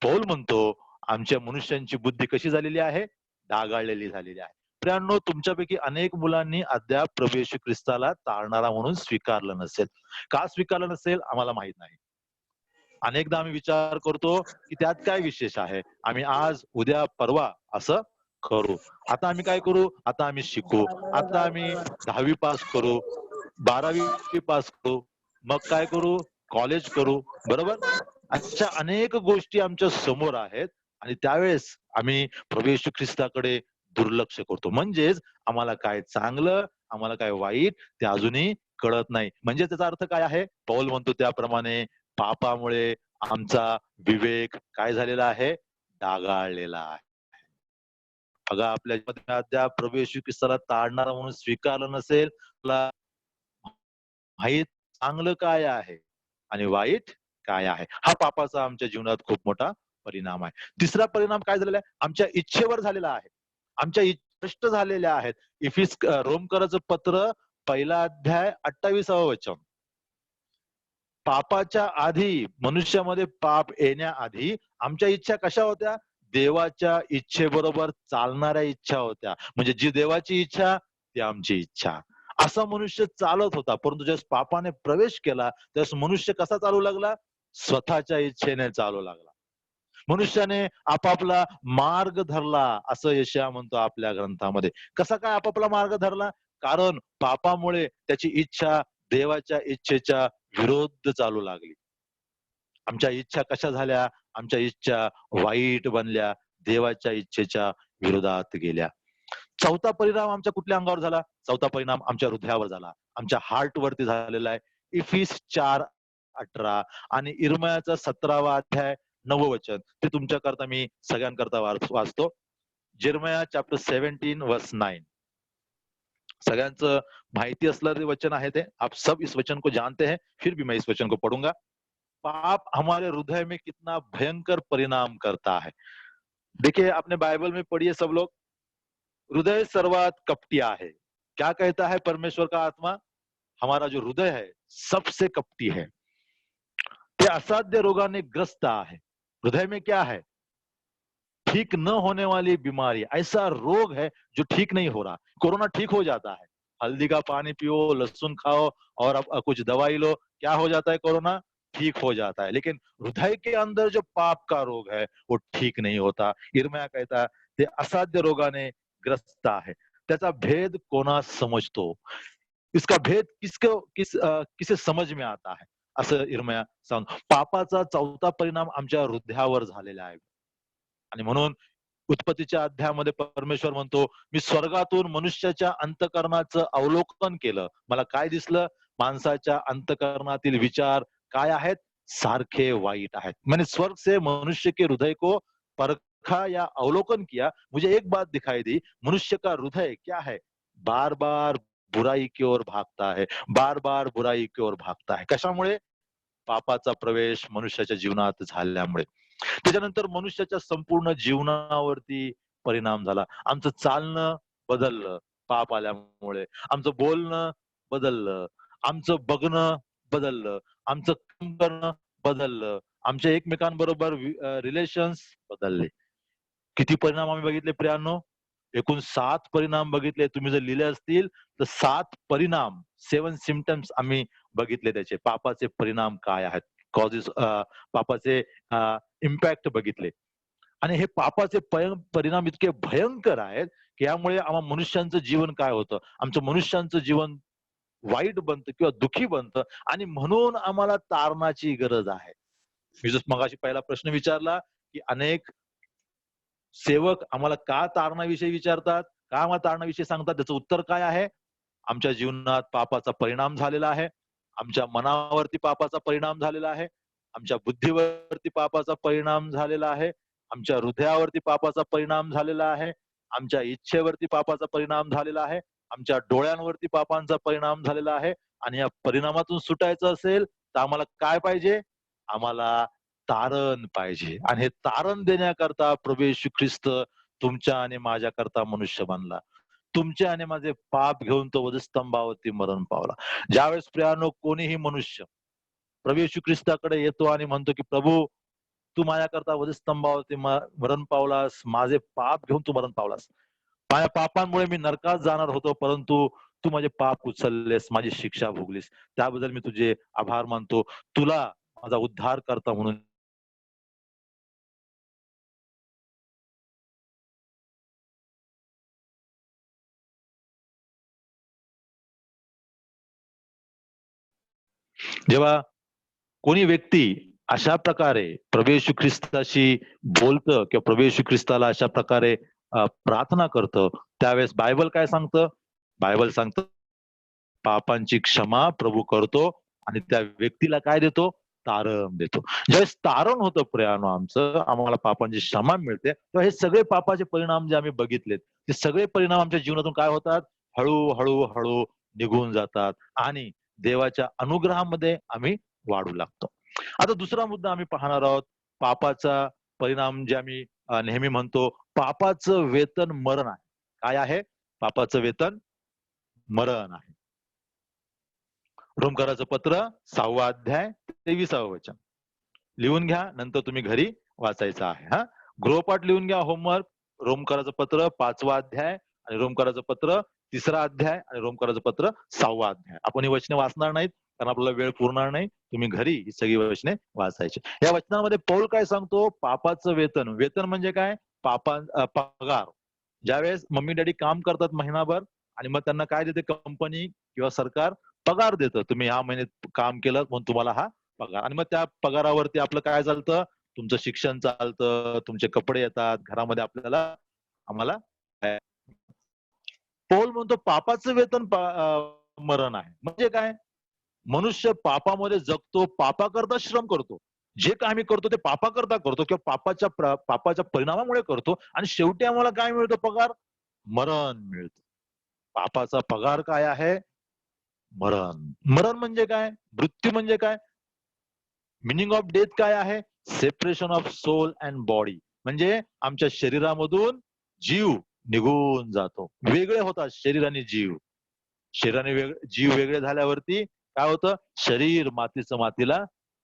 E: पौल म्हणतो आमच्या मनुष्यांची बुद्धी कशी झालेली आहे? डागाळलेली झालेली आहे। प्रियांनो, तुमच्यापैकी अनेक मुलांनी अद्याप प्रभू येशू ख्रिस्ताला तारणारा म्हणून स्वीकारलं नसेल। का स्वीकारलं नसेल आम्हाला माहित नाही। अनेकदा आम्ही विचार करतो की त्यात काय विशेष आहे, आम्ही आज उद्या परवा असं करू। आता आम्ही काय करू? आता आम्ही शिकू, आता आम्ही 10वी पास करू, 12वी पास करू, मग काय करू? कॉलेज करू, बरोबर? अशा अनेक गोष्टी आमच्या समोर आहेत आणि त्यावेळेस आम्ही प्रभू येशू ख्रिस्ताकडे दुर्लक्ष करतो। म्हणजेच आम्हाला काय चांगलं, आम्हाला काय वाईट ते अजूनही कळत नाही। म्हणजे त्याचा अर्थ काय आहे? पौल म्हणतो त्याप्रमाणे पापामुळे आमचा विवेक काय झालेला आहे? डागाळलेला आहे। बघा, आपल्या अद्याप प्रभू येशू ख्रिस्ताला तारणारा म्हणून स्वीकारलं नसेल, माहित चांगलं काय आहे आणि वाईट काय आहे, हा पापाचा आमच्या जीवनात खूप मोठा परिणाम आहे। तिसरा परिणाम काय झालेला आहे? आमच्या इच्छेवर झालेला आहे। आमच्या इच्छा भ्रष्ट झालेल्या आहेत। रोमकराचं पत्र पहिला अध्याय 28वा वचन. पापाच्या आधी, मनुष्यामध्ये पाप येण्याआधी आमच्या इच्छा कशा होत्या? देवाच्या इच्छेबरोबर चालणाऱ्या इच्छा होत्या. म्हणजे जी देवाची इच्छा ती आमची इच्छा, असा मनुष्य चालत होता. परंतु ज्यावेळेस पापाने प्रवेश केला त्यावेळेस मनुष्य कसा चालू लागला? स्वतःच्या इच्छेने चालू लागला. मनुष्याने आपापला मार्ग धरला, असं यशया म्हणतो आपल्या ग्रंथामध्ये. कसा काय आपापला मार्ग धरला? कारण पापामुळे त्याची इच्छा देवाच्या इच्छेच्या विरोध चालू लागली. आमच्या इच्छा कशा झाल्या? आमच्या इच्छा वाईट बनल्या, देवाच्या इच्छेच्या विरोधात गेल्या. चौथा परिणाम आमच्या कुठल्या अंगावर झाला? चौथा परिणाम आमच्या हृदयावर झाला, आमच्या हार्ट वरती झालेला आहे. इफिस 4:18 आणि इर्मयाचा 17वा अध्याय 9व वचन, ते तुमच्याकरता मी सगळ्यांकरता वाचतो. जिर्मया चॅप्टर 17 वर्स 9. सगळ्यांचं माहिती असलेलं वचन आहे ते. आप सब इस वचन को जानते हैं, फिर भी मैं इस वचन को पढ़ूंगा. पाप हमारे हृदय में कितना भयंकर परिणाम करता है. देखिए, आपने बाइबल में पढ़िए सब लोग, हृदय सर्वात कपटिया है. क्या कहता है परमेश्वर का आत्मा? हमारा जो हृदय है सबसे कपटी है, ते असाध्य रोगाने ग्रस्त है. हृदय में क्या है? ठीक न होने वाली बीमारी, ऐसा रोग है जो ठीक नहीं हो रहा. कोरोना ठीक हो जाता है, हल्दी का पानी पियो, लहसुन खाओ और अब कुछ दवाई लो, क्या हो जाता है? कोरोना ठीक हो जाता है. लेकिन हृदय के अंदर जो पाप का रोग है वो ठीक नहीं होता. इर्मया कहता है ते असाध्य रोगाने ग्रस्त आहे. त्याचा भेद कोणा समजतो? इसका भेद किसे समज में आता है, असं इर्मया सांगतो. पापाचा चौथा परिणाम आमच्या हृदयावर झालेला आहे. आणि म्हणून उत्पत्तीच्या अध्यायामध्ये परमेश्वर म्हणतो, मी स्वर्गातून मनुष्याच्या अंतःकरणाचं अवलोकन केलं. मला काय दिसलं? माणसाच्या अंतःकरणातील विचार काय आहेत? सारखे वाईट आहेत. मैंने स्वर्ग से मनुष्य के हृदय को परखा या अवलोकन किया, मुझे एक बात दिखाई दी, मनुष्य का हृदय क्या है? बार बार बुराई की ओर भागता है, बार बार बुराई की ओर भागता है. कशामुळे? पापाचा प्रवेश मनुष्याच्या जीवनात झाल्यामुळे. त्याच्यानंतर मनुष्याच्या संपूर्ण जीवनावरती परिणाम झाला. आमचं चालणं बदललं पाप आल्यामुळे, आमचं बोलणं बदललं, आमचं बघणं बदललं, आमचं काम करणं बदललं, आमच्या एकमेकांबरोबर रिलेशन्स बदलले. किती परिणाम आम्ही बघितले प्रियांनो? एकूण 7 परिणाम बघितले. तुम्ही जर लिहिले असतील तर 7 परिणाम, 7 सिम्पटम्स आम्ही बघितले त्याचे. पापाचे परिणाम काय आहेत, कॉजेस, पापाचे इम्पॅक्ट बघितले. आणि हे पापाचे परिणाम इतके भयंकर आहेत की यामुळे आम्हा मनुष्यांचं जीवन काय होतं? आमचं मनुष्यांचं जीवन वाईट बनतं किंवा दुःखी बनतं आणि म्हणून आम्हाला तारणाची गरज आहे. मी जसं मगाशी पहिला प्रश्न विचारला की अनेक सेवक आम्हाला का तारणाविषयी विचारतात, का आम्हाला तारणाविषयी सांगतात? त्याचं उत्तर काय आहे? आमच्या जीवनात पापाचा परिणाम झालेला आहे, आमच्या मनावरती पापाचा परिणाम झालेला आहे, आमच्या बुद्धीवरती पापाचा परिणाम झालेला आहे, आमच्या हृदयावरती पापाचा परिणाम झालेला आहे, आमच्या इच्छेवरती पापाचा परिणाम झालेला आहे, आमच्या डोळ्यांवरती पापांचा परिणाम झालेला आहे. आणि या परिणामातून सुटायचं असेल तर आम्हाला काय पाहिजे? आम्हाला तारण पाहिजे. आणि हे तारण देण्याकरता प्रभू येशू ख्रिस्त तुमच्या आणि माझ्या करता मनुष्य बनला. तुमचे आणि माझे पाप घेऊन तो वधस्तंभावरती मरण पावला. ज्यावेळेस प्रियानो कोणीही मनुष्य प्रभू येशू ख्रिस्ताकडे येतो आणि म्हणतो की प्रभू, तू माझ्याकरता वधस्तंभावरती मरण पावलास, माझे पाप घेऊन तू मरण पावलास, माझ्या पापांमुळे मी नरकात जाणार होतो, परंतु तू माझे पाप उचललेस, माझी शिक्षा भोगलीस, त्याबद्दल मी तुझे आभार मानतो. तुला माझा उद्धार करता म्हणून जेव्हा कोणी व्यक्ती अशा प्रकारे प्रभू येशू ख्रिस्ताशी बोलतं किंवा प्रभू येशू ख्रिस्ताला अशा प्रकारे प्रार्थना करतं, त्यावेळेस बायबल काय सांगतं? बायबल सांगतं पापांची क्षमा प्रभू करतो आणि त्या व्यक्तीला काय देतो? तारण देतो. ज्यावेळेस तारण होतं प्रियानो आमचं, आम्हाला पापांची क्षमा मिळते, तेव्हा हे सगळे पापाचे परिणाम जे आम्ही बघितलेत ते सगळे परिणाम आमच्या जीवनातून काय होतात? हळूहळू हळू निघून जातात आणि देवाच्या अनुग्रहामध्ये आम्ही वाढू लागतो. आता दुसरा मुद्दा आम्ही पाहणार आहोत. पापाचा परिणाम जे आम्ही नेहमी म्हणतो, पापाचं वेतन मरण आहे. काय आहे? पापाचं वेतन मरण आहे. रोमकाराचं पत्र 6वा अध्याय 23वा वचन लिहून घ्या, नंतर तुम्ही घरी वाचायचं आहे. हा, गृहपाठ लिहून घ्या, होमवर्क. रोमकाराचं पत्र 5वा अध्याय आणि रोमकाराचं पत्र 3रा अध्याय आणि रोमकाराचं पत्र 6वा अध्याय. आपण ही वचने वाचणार नाहीत कारण आपल्याला वेळ पुरणार नाही. तुम्ही घरी ही सगळी वचने वाचायची. या वचनामध्ये पौल काय सांगतो? पापाचं वेतन. वेतन म्हणजे काय? पगार. ज्यावेळेस मम्मी डॅडी काम करतात महिनाभर आणि मग त्यांना काय देते कंपनी किंवा सरकार? पगार देतं. तुम्ही ह्या महिन्यात काम केलं म्हणून तुम्हाला हा पगार. आणि मग त्या पगारावरती आपलं काय चालतं? तुमचं शिक्षण चालतं, तुमचे कपडे येतात, घरामध्ये आम्हाला पौल म्हणतो पापाचं वेतन मरण आहे. म्हणजे काय? मनुष्य पापामध्ये जगतो, पापाकरता श्रम करतो. जे काय आम्ही करतो ते पापाकरता करतो किंवा पापाच्या परिणामामुळे करतो आणि शेवटी आम्हाला काय मिळतं? पगार, मरण मिळतं. पापाचा पगार काय आहे? मरण. मरण म्हणजे काय? मृत्यू म्हणजे काय? मिनिंग ऑफ डेथ काय आहे? Separation of soul and body. म्हणजे आमच्या शरीरामधून जीव निघून जातो, वेगळे होतात शरीर आणि जीव. शरीराने जीव वेगळे झाल्यावरती काय होतं? शरीर मातीचं मातीला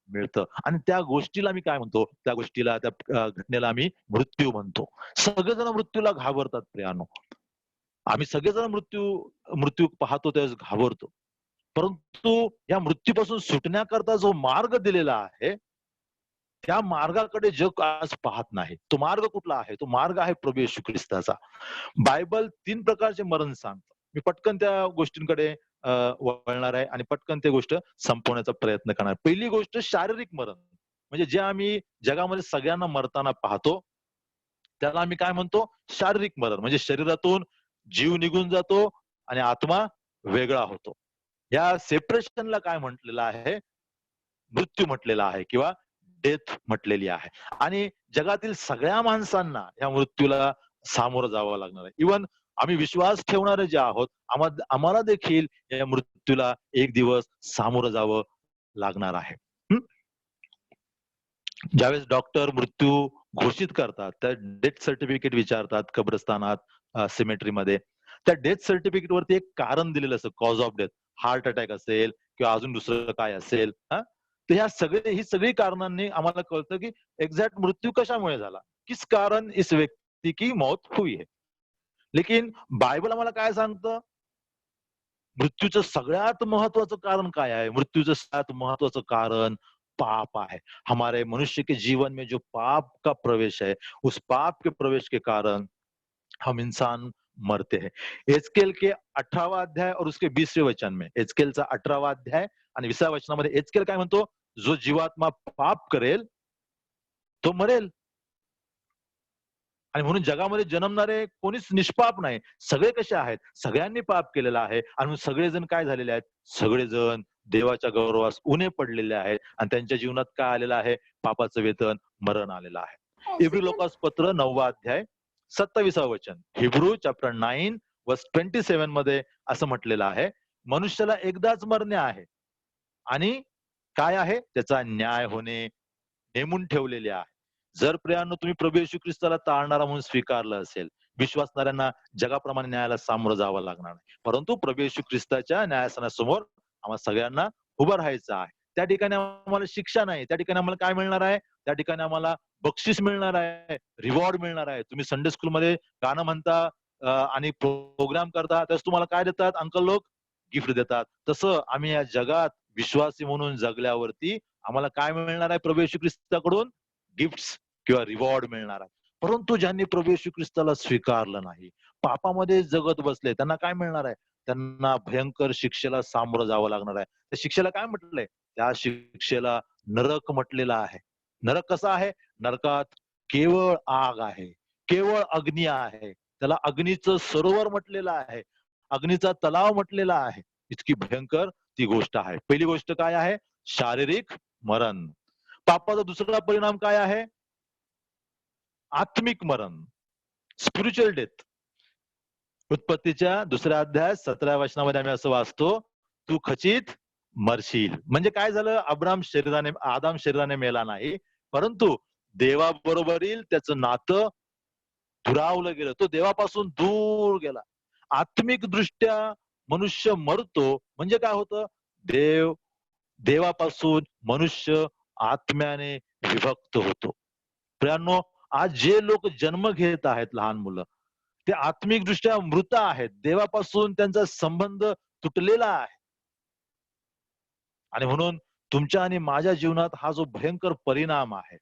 E: मिळतं. आणि त्या गोष्टीला मी काय म्हणतो? त्या गोष्टीला, त्या घटनेला आम्ही मृत्यू म्हणतो. सगळेजण मृत्यूला घाबरतात प्रियानो. आम्ही सगळेजण मृत्यू पाहतो त्यावेळेस घाबरतो. परंतु या मृत्यूपासून सुटण्याकरता जो मार्ग दिलेला आहे त्या मार्गाकडे जग आज पाहत नाही. तो मार्ग कुठला आहे? तो मार्ग आहे प्रभू येशू ख्रिस्ताचा. बायबल 3 प्रकारचे मरण सांगतं. मी पटकन त्या गोष्टींकडे वळणार आहे आणि पटकन ते गोष्ट संपवण्याचा प्रयत्न करणार. पहिली गोष्ट शारीरिक मरण, म्हणजे जे आम्ही जगामध्ये सगळ्यांना मरताना पाहतो त्याला आम्ही काय म्हणतो? शारीरिक मरण. म्हणजे शरीरातून जीव निघून जातो आणि आत्मा वेगळा होतो. या सेपरेशनला काय म्हटलेलं आहे? मृत्यू म्हटलेला आहे किंवा डेथ म्हटलेली आहे. आणि जगातील सगळ्या माणसांना या मृत्यूला सामोरं जावं लागणार आहे. इव्हन आम्ही विश्वास ठेवणारे जे आहोत आम्हाला देखील या मृत्यूला एक दिवस सामोरं जावं लागणार आहे. ज्यावेळेस डॉक्टर मृत्यू घोषित करतात त्या डेथ सर्टिफिकेट विचारतात कब्रस्तानात, सिमेट्रीमध्ये. त्या डेथ सर्टिफिकेट वरती एक कारण दिलेलं असतं, cause of death. Heart attack असेल किंवा अजून दुसरं काय असेल. तर ही सगळी कारणांनी आम्हाला कळतं की एक्झॅक्ट मृत्यू कशामुळे झाला, किस कारण इस व्यक्ती की मौत हुई है. लेकिन बायबल आम्हाला काय सांगतं? मृत्यूचं सगळ्यात महत्वाचं कारण काय आहे? मृत्यूचं सगळ्यात महत्वाचं कारण पाप है। हमारे मनुष्य के जीवन में जो पाप का प्रवेश है, उस पाप के प्रवेश के कारण हम इंसान मरते हैं। एजकेल के 18वां अध्याय और उसके 20वें वचन में, एजकेलचा 18वां अध्याय आणि 20व्या वचनामध्ये एजकेल काय म्हणतो? जो जीवात्मा पाप करेल तो मरेल. आणि म्हणून जगामध्ये जन्मणारे कोणीच निष्पाप नाही, सगळे कसे आहेत? सगळ्यांनी पाप केलेला आहे आणि सगळेजण काय झालेले आहेत? सगळेजण देवाच्या गौरवास उणे पडलेले आहेत आणि त्यांच्या जीवनात काय आलेलं आहे? पापाचं वेतन मरण आलेलं आहे. हिब्रू लोकास पत्र 9वा अध्याय 27वा वचन, हिब्रू चॅप्टर 9 वर्स 27 मध्ये असं म्हटलेलं आहे, मनुष्याला एकदाच मरणे आहे आणि काय आहे? त्याचा न्याय होणे नेमून ठेवलेले आहे. जर प्रियांनो तुम्ही प्रभू येशू ख्रिस्ताला तारणारा म्हणून स्वीकारलं असेल, विश्वासणाऱ्यांना जगाप्रमाणे न्यायाला सामोरं जावं लागणार नाही, परंतु प्रभू येशू ख्रिस्ताच्या न्यायासनासमोर आम्हाला सगळ्यांना उभं राहायचं आहे. त्या ठिकाणी आम्हाला शिक्षा नाही, त्या ठिकाणी आम्हाला काय मिळणार आहे? त्या ठिकाणी आम्हाला बक्षीस मिळणार आहे, रिवॉर्ड मिळणार आहे. तुम्ही संडे स्कूलमध्ये गाणं म्हणता आणि प्रोग्राम करता, त्यास तुम्हाला काय देतात? अंकल लोक गिफ्ट देतात. तसं आम्ही या जगात विश्वासी म्हणून जगल्यावरती आम्हाला काय मिळणार आहे? प्रभू येशू ख्रिस्ताकडून गिफ्ट्स किंवा रिवॉर्ड मिळणार आहे. परंतु ज्यांनी प्रभू येशू ख्रिस्ताला स्वीकारलं नाही, पापामध्ये जगत बसले, त्यांना काय मिळणार आहे? त्यांना भयंकर शिक्षेला सामोरं जावं लागणार आहे. त्या शिक्षेला काय म्हटलंय? त्या शिक्षेला नरक म्हटलेला आहे. नरक कसा आहे? नरकात केवळ आग आहे, केवळ अग्नी आहे. त्याला अग्नीचं सरोवर म्हटलेलं आहे, अग्नीचा तलाव म्हटलेला आहे. इतकी भयंकर ती गोष्ट आहे. पहिली गोष्ट काय आहे? शारीरिक मरण. पापाचा दुसरा परिणाम काय आहे? आत्मिक मरण, स्पिरिच्युअल डेथ. उत्पत्तीच्या 2ऱ्या अध्यायात 17व्या वचनामध्ये आम्ही असं वाचतो, तू खचित मरशील. म्हणजे काय झालं? आदाम शरीराने मेला नाही, परंतु देवाबरोबरील त्याचं नातं दुरावलं गेलं, तो देवापासून दूर गेला. आत्मिक दृष्ट्या मनुष्य मरतो म्हणजे काय होतं? देवापासून मनुष्य आत्म्याने विभक्त होतो. प्रियांनो, आज जे लोक जन्म घेत आहेत, लहान मुलं, ते आत्मिक दृष्ट्या मृत आहेत. देवापासून त्यांचा संबंध तुटलेला आहे. आणि म्हणून तुमच्या आणि माझ्या जीवनात हा जो भयंकर परिणाम आहे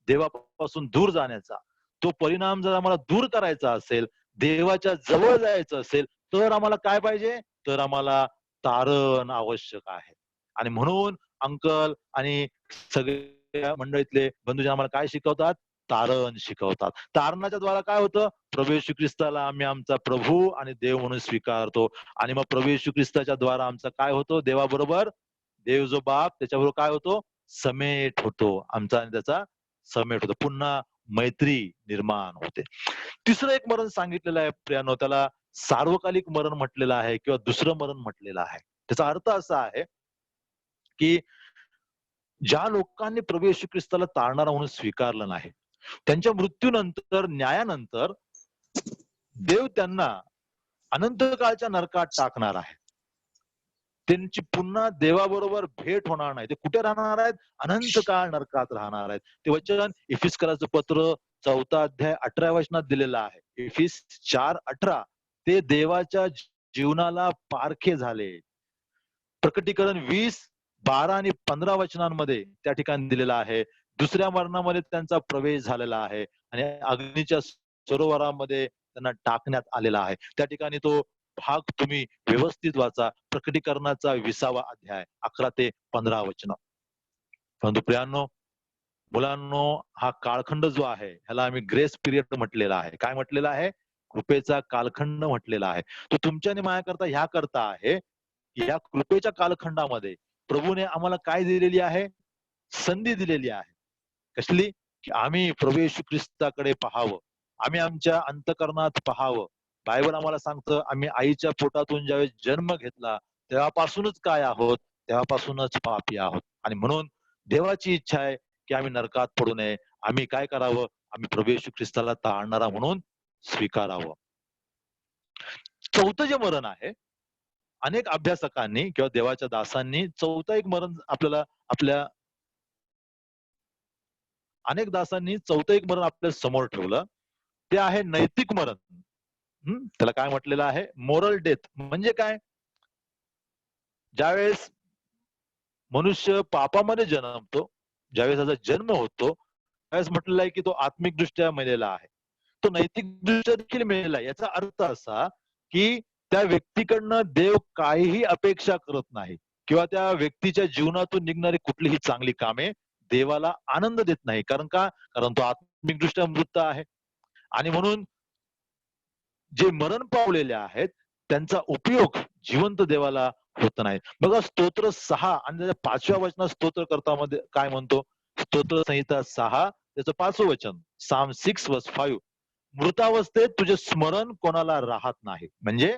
E: देवापासून दूर जाण्याचा, तो परिणाम जर आम्हाला दूर करायचा असेल, देवाच्या जवळ जायचं असेल, तर आम्हाला काय पाहिजे? तर आम्हाला तारण आवश्यक आहे. आणि म्हणून अंकल आणि सगळ्या मंडळीतले बंधूजन आम्हाला काय शिकवतात? तारण शिकवतात. तारणाच्या द्वारा काय होतं? प्रभू येशू ख्रिस्ताला आम्ही आमचा प्रभू आणि देव म्हणून स्वीकारतो. आणि मग प्रभू येशू ख्रिस्ताच्या द्वारा आमचा काय होतो? देवाबरोबर, देव जो बाप त्याच्याबरोबर काय होतो? समेट होतो. आमचा आणि त्याचा समेट होतो. पुन्हा मैत्री निर्माण होते. तिसरं एक मरण सांगितलेलं आहे प्रियानो, त्याला सार्वकालिक मरण म्हटलेलं आहे किंवा दुसरं मरण म्हटलेलं आहे. त्याचा अर्थ असा आहे की ज्या लोकांनी प्रभू येशू ख्रिस्ताला तारणारा म्हणून स्वीकारलं नाही, त्यांच्या मृत्यूनंतर, न्यायानंतर देव त्यांना अनंत काळच्या नरकात टाकणार आहे. त्यांची पुन्हा देवाबरोबर भेट होणार नाही. ते कुठे राहणार आहेत? अनंत काळ नरकात राहणार आहेत. ते वचन इफिसकराचं पत्र 4 अध्याय 18 वचनात दिलेलं आहे. इफिस 4:18. ते देवाच्या जीवनाला पारखे झाले. प्रकटीकरण 20:12 आणि 15 वचनांमध्ये त्या ठिकाणी दिलेला आहे. दुसऱ्या मरणामध्ये त्यांचा प्रवेश झालेला आहे आणि अग्नीच्या सरोवरामध्ये त्यांना टाकण्यात आलेला आहे. त्या ठिकाणी तो भाग तुम्ही व्यवस्थित वाचा. प्रकटीकरणाचा 20वा अध्याय 11 ते 15 वचन. परंतु प्रियांनो, मुलांनो, हा कालखंड जो आहे ह्याला आम्ही ग्रेस पिरियड म्हटलेला आहे. काय म्हटलेला आहे? कृपेचा कालखंड म्हटलेला आहे. तो तुमच्या आणि माझ्याकरता ह्या करता आहे, या कृपेच्या कालखंडामध्ये प्रभूने आम्हाला काय दिलेली आहे? संधी दिलेली आहे. कसली? की आम्ही प्रभू येशू ख्रिस्ताकडे पाहावं, आम्ही आमच्या अंतःकरणात पाहावं. बायबल आम्हाला सांगतं, आम्ही आईच्या पोटातून ज्यावेळेस जन्म घेतला तेव्हापासूनच काय आहोत? तेव्हापासूनच पापी आहोत. आणि म्हणून देवाची इच्छा आहे की आम्ही नरकात पडू नये. आम्ही काय करावं? आम्ही प्रभू येशू ख्रिस्ताला तारणारा म्हणून स्वीकारावं. चौथं जे मरण आहे, अनेक अभ्यासकांनी किंवा देवाच्या दासांनी चौथं एक मरण आपल्या अनेक दासांनी चौथं एक मरण आपल्या समोर ठेवलं. ते आहे नैतिक मरण. त्याला काय म्हटलेलं आहे? Moral death. म्हणजे काय? ज्यावेळेस मनुष्य पापामध्ये जन्मतो, ज्यावेळेस त्याचा जन्म होतो, त्यावेळेस म्हटलेलं आहे की तो आत्मिक दृष्ट्या मेलेला आहे, तो नैतिक दृष्ट्या देखील मेलेला आहे. याचा अर्थ असा की त्या व्यक्तीकडनं देव काहीही अपेक्षा करत नाही किंवा त्या व्यक्तीच्या जीवनातून निघणारी कुठलीही चांगली कामे देवाला आनंद देत नाही. कारण का? कारण तो आत्मिक दृष्ट्या मृत आहे. आणि म्हणून जे मरण पावलेले आहेत त्यांचा उपयोग जिवंत देवाला होत नाही. बघा, स्तोत्र 6 आणि त्याच्या 5व्या वचनात स्तोत्रकर्तामध्ये काय म्हणतो? स्तोत्र संहिता 6 त्याचं 5वं वचन, साम 6 वर्स 5. मृतावस्थेत तुझे स्मरण कोणाला राहत नाही. म्हणजे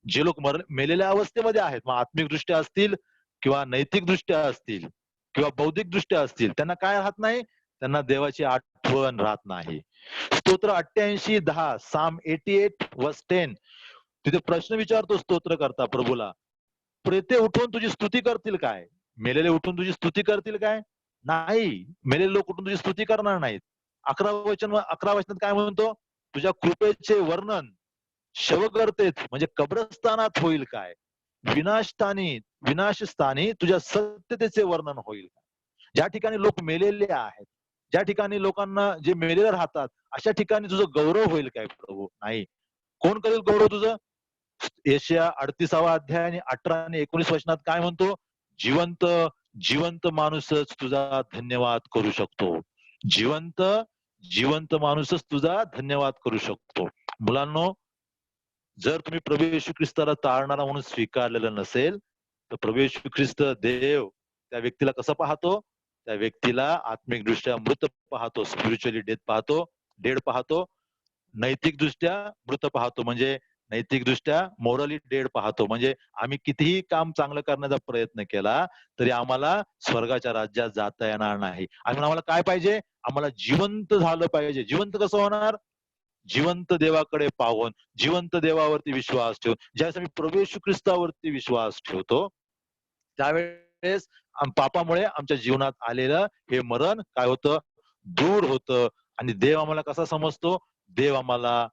E: जे लोक मेलेल्या अवस्थेमध्ये आहेत, मग आत्मिक दृष्ट्या असतील किंवा नैतिक दृष्ट्या असतील किंवा बौद्धिक दृष्ट्या असतील, त्यांना काय राहत नाही? त्यांना देवाची आठवण राहत नाही. स्तोत्र 88:10, साम 88 वर्स 10. तिथे प्रश्न विचारतो स्तोत्र करता प्रभूला, प्रेते उठून तुझी स्तुती करतील काय? मेलेले उठून तुझी स्तुती करतील काय? नाही, मेलेले लोक उठून तुझी स्तुती करणार नाहीत. 11 वचनात काय म्हणतो? तुझ्या कृपेचे वर्णन शवकर्तेत म्हणजे कब्रस्तानात होईल काय? विनाशस्थानी तुझ्या सत्यतेचे वर्णन होईल काय? ज्या ठिकाणी लोक मेलेले आहेत, ज्या ठिकाणी लोकांना जे मेलेले राहतात, अशा ठिकाणी तुझं गौरव होईल काय प्रभू? नाही. कोण करेल गौरव तुझं? यशाया 38वा अध्याय आणि 18 आणि 19 वचनात काय म्हणतो? जिवंत माणूसच तुझा धन्यवाद करू शकतो. जिवंत माणूसच तुझा धन्यवाद करू शकतो. मुलांनो, जर तुम्ही प्रभू येशू ख्रिस्ताला तारणारा म्हणून स्वीकारलेलं नसेल, तर प्रभू येशू ख्रिस्त देव त्या व्यक्तीला कसं पाहतो? त्या व्यक्तीला आत्मिक दृष्ट्या मृत पाहतो, स्पिरिच्युअली डेड पाहतो, नैतिक दृष्ट्या मृत पाहतो. म्हणजे नैतिक दृष्ट्या मोरली डेड पाहतो. म्हणजे आम्ही कितीही काम चांगलं करण्याचा प्रयत्न केला तरी आम्हाला स्वर्गाच्या राज्यात जाता येणार नाही. आणि आम्हाला काय पाहिजे? आम्हाला जिवंत झालं पाहिजे. जिवंत कसं होणार? जिवंत देवाकडे पाहून, जिवंत देवावरती विश्वास ठेवून. ज्यावेळेस आम्ही प्रभू येशू ख्रिस्तावरती विश्वास ठेवतो त्यावेळेस पापामुळे आमच्या जीवनात आलेलं हे मरण काय होतं, दूर होतं. आणि देव आम्हाला कसा समजतो, देव आम्हाला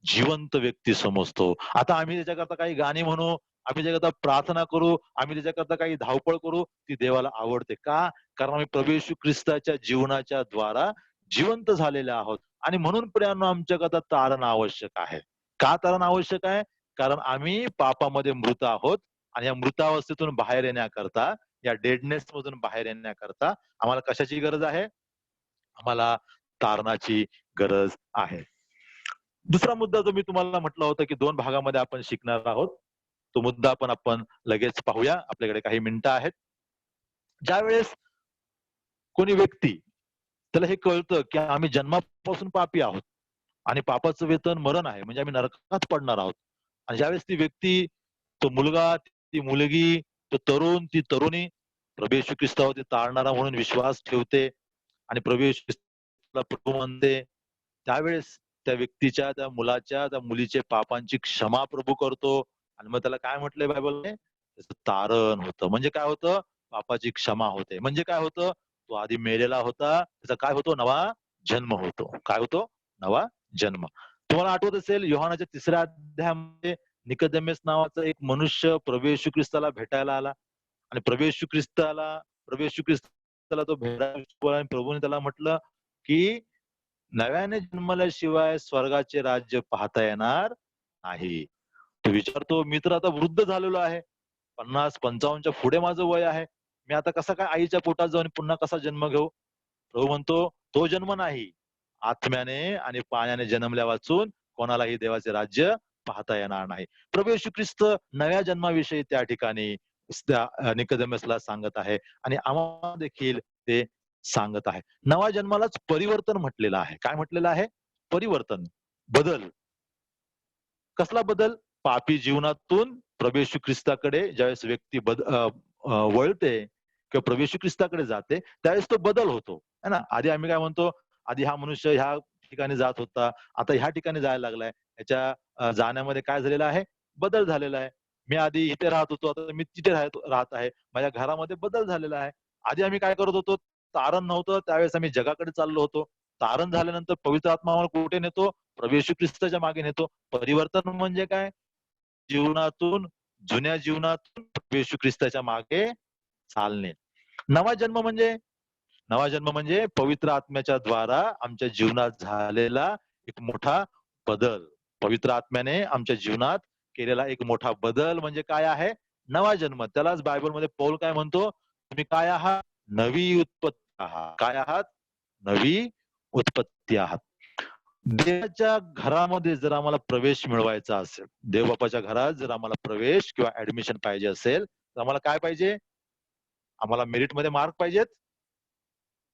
E: जिवंत व्यक्ती समजतो. आता आम्ही त्याच्याकरता काही गाणी म्हणू, आम्ही त्याच्याकरता प्रार्थना करू, आम्ही त्याच्याकरता काही धावपळ करू, ती देवाला आवडते. का? कारण आम्ही प्रभू येशू ख्रिस्ताच्या जीवनाच्या द्वारा जिवंत झालेले आहोत. आणि म्हणून प्रियांनो आमच्याकरता तारण आवश्यक आहे. का तारण आवश्यक आहे? कारण आम्ही पापामध्ये मृत आहोत आणि या मृतावस्थेतून बाहेर येण्याकरता, या डेडनेस मधून बाहेर येण्याकरता आम्हाला कशाची गरज आहे? आम्हाला तारणाची गरज आहे. दुसरा मुद्दा जो मी तुम्हाला म्हटलं होतं की 2 भागामध्ये आपण शिकणार आहोत, तो मुद्दा पण आपण लगेच पाहूया. आपल्याकडे काही मिनिटं आहेत. ज्यावेळेस कोणी व्यक्ती, त्याला हे कळतं की आम्ही जन्मापासून पापी आहोत आणि पापाचं वेतन मरण आहे, म्हणजे आम्ही नरकात पडणार आहोत. आणि ज्यावेळेस ती व्यक्ती, तो मुलगा, ती मुलगी, तो तरुण, ती तरुणी प्रभू येशू ख्रिस्तावरती तारणारा म्हणून विश्वास ठेवते आणि प्रभू येशू ख्रिस्ताला प्रभू म्हणते, त्यावेळेस त्या व्यक्तीच्या, त्या मुलाच्या, त्या मुलीचे पापांची क्षमा प्रभू करतो. आणि मग त्याला काय म्हटलंय बायबलने? त्याचं तारण होतं. म्हणजे काय होतं? पापाची क्षमा होते. म्हणजे काय होतं? तो आधी मेलेला होता, त्याचा काय होतो? नवा जन्म होतो. काय होतो? नवा जन्म. तुम्हाला आठवत असेल, योहानाच्या 3ऱ्या अध्यायामध्ये निकोदेमस नावाचा एक मनुष्य प्रभू येशू ख्रिस्ताला भेटायला आला आणि प्रभू येशू ख्रिस्ताला तो भेटायला आणि प्रभूने त्याला म्हटलं की नव्याने जन्मल्याशिवाय स्वर्गाचे राज्य पाहता येणार नाही. तो विचारतो, मी तर आता वृद्ध झालेलो आहे, 50-55च्या पुढे माझं वय आहे, मी आता कसा काय आईच्या पोटात जाऊन पुन्हा कसा जन्म घेऊ? प्रभू म्हणतो, तो जन्म नाही, आत्म्याने आणि पाण्याने जन्मल्या वाचून कोणालाही देवाचे राज्य पाहता येणार नाही. प्रभू येशू ख्रिस्त नव्या जन्माविषयी त्या ठिकाणी निकोदेमसला सांगत आहे आणि आम्हाला देखील ते सांगत आहे. नवा जन्मालाच परिवर्तन म्हटलेलं आहे. काय म्हटलेलं आहे? परिवर्तन, बदल. कसला बदल? पापी जीवनातून प्रभू येशू ख्रिस्ताकडे ज्यावेळेस व्यक्ती वळते किंवा प्रभू येशू ख्रिस्ताकडे जाते, त्यावेळेस तो बदल होतो, है ना. आधी आम्ही काय म्हणतो, आधी हा मनुष्य ह्या ठिकाणी जात होता, आता ह्या ठिकाणी जायला लागलाय. ह्याच्या जाण्यामध्ये काय झालेलं आहे? बदल झालेला आहे. मी आधी इथे राहत होतो, आता मी तिथे राहत आहे. माझ्या घरामध्ये बदल झालेला आहे. आधी आम्ही काय करत होतो? तारण नव्हतं त्यावेळेस आम्ही जगाकडे चाललो होतो. तारण झाल्यानंतर पवित्र आत्मा आम्हाला कुठे नेतो? प्रभू येशू ख्रिस्ताच्या मागे नेतो. परिवर्तन म्हणजे काय? जीवनातून, जुन्या जीवनातून प्रभू येशू ख्रिस्ताच्या मागे चालणे. नवा जन्म म्हणजे? नवा जन्म म्हणजे पवित्र आत्म्याच्या द्वारा आमच्या जीवनात झालेला एक मोठा बदल. पवित्र आत्म्याने आमच्या जीवनात केलेला एक मोठा बदल म्हणजे काय आहे? नवा जन्म. त्यालाच बायबलमध्ये पौल काय म्हणतो? तुम्ही काय आहात? नवी उत्पत्ती आहात. काय आहात? नवी उत्पत्ती आहात. देवाच्या घरामध्ये जर आम्हाला प्रवेश मिळवायचा असेल, देव बापाच्या घरात जर आम्हाला प्रवेश किंवा ऍडमिशन पाहिजे असेल, तर आम्हाला काय पाहिजे? आम्हाला मेरिट मध्ये मार्क पाहिजेत?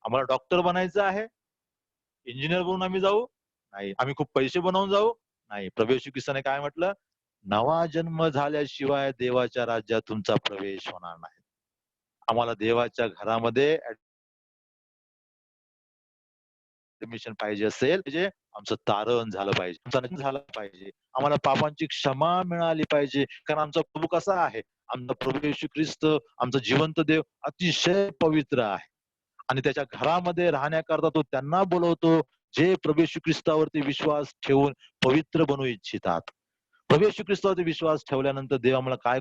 E: आम्हाला डॉक्टर बनायचं आहे? इंजिनियर बनून आम्ही जाऊ? नाही. आम्ही खूप पैसे बनवून जाऊ? नाही. प्रभू येशू ख्रिस्ताने काय म्हटलं? नवा जन्म झाल्याशिवाय देवाच्या राज्यात तुमचा प्रवेश होणार नाही. आम्हाला देवाच्या घरामध्ये ऍडमिशन पाहिजे असेल, म्हणजे आमचं तारण झालं पाहिजे, आम्हाला पापांची क्षमा मिळाली पाहिजे. कारण आमचा प्रभू कसा आहे? आमचा प्रभू येशू ख्रिस्त, आमचा जिवंत देव अतिशय पवित्र आहे आणि त्याच्या घरामध्ये राहण्याकरता तो त्यांना बोलवतो जे प्रभू येशू ख्रिस्तावरती विश्वास ठेवून पवित्र बनू इच्छितात. प्रभू येशू ख्रिस्तावरती विश्वास ठेवल्यानंतर देव आम्हाला काय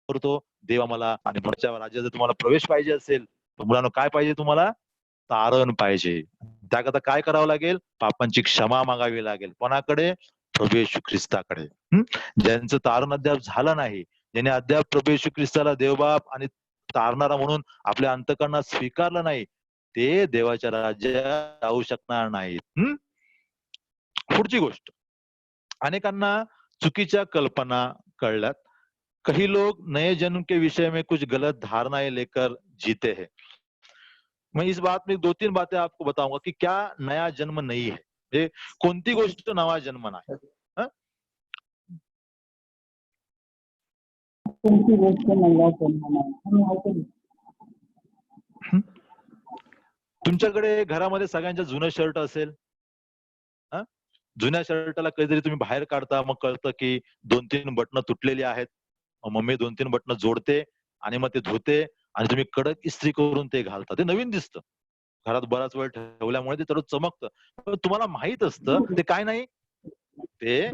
E: करतो? देव आम्हाला, आणि पुढच्या राज्यात जर तुम्हाला प्रवेश पाहिजे असेल तर मुलांना काय पाहिजे? तुम्हाला तारण पाहिजे. त्याकरता काय करावं लागेल? पापांची क्षमा मागावी लागेल. कोणाकडे? प्रभू येशू ख्रिस्ताकडे. ज्यांचं तारण अद्याप झालं नाही, ज्याने अद्याप प्रभू येशू ख्रिस्ताला देवबाप आणि तारणारा म्हणून आपल्या अंतःकरणात स्वीकारलं नाही, ते देवाच्या राज्यात जाऊ शकणार नाहीत. पुढची गोष्ट, अनेकांना चुकीच्या कल्पना कळल्यात. कई लोग नए जन्म के विषय में कुछ गलत धारणाएं लेकर जीते हैं. मैं इस बात में 2-3 बातें आपको बताऊंगा कि क्या नया जन्म नहीं है, म्हणजे कोणती गोष्ट नवा जन्म नाही. तुमच्याकडे घरामध्ये सगळ्यांच्या जुनं शर्ट असेल, जुन्या शर्टाला कधीतरी तुम्ही बाहेर काढता, मग कळतं की 2-3 बटणं तुटलेली आहेत. मग मम्मी 2-3 बटणं जोडते आणि मग ते धुते आणि तुम्ही कडक इस्त्री करून ते घालता. ते नवीन दिसतं. घरात बराच वेळ ठेवल्यामुळे ते थोडं चमकतं. पण तुम्हाला माहित असतं ते काय नाही, ते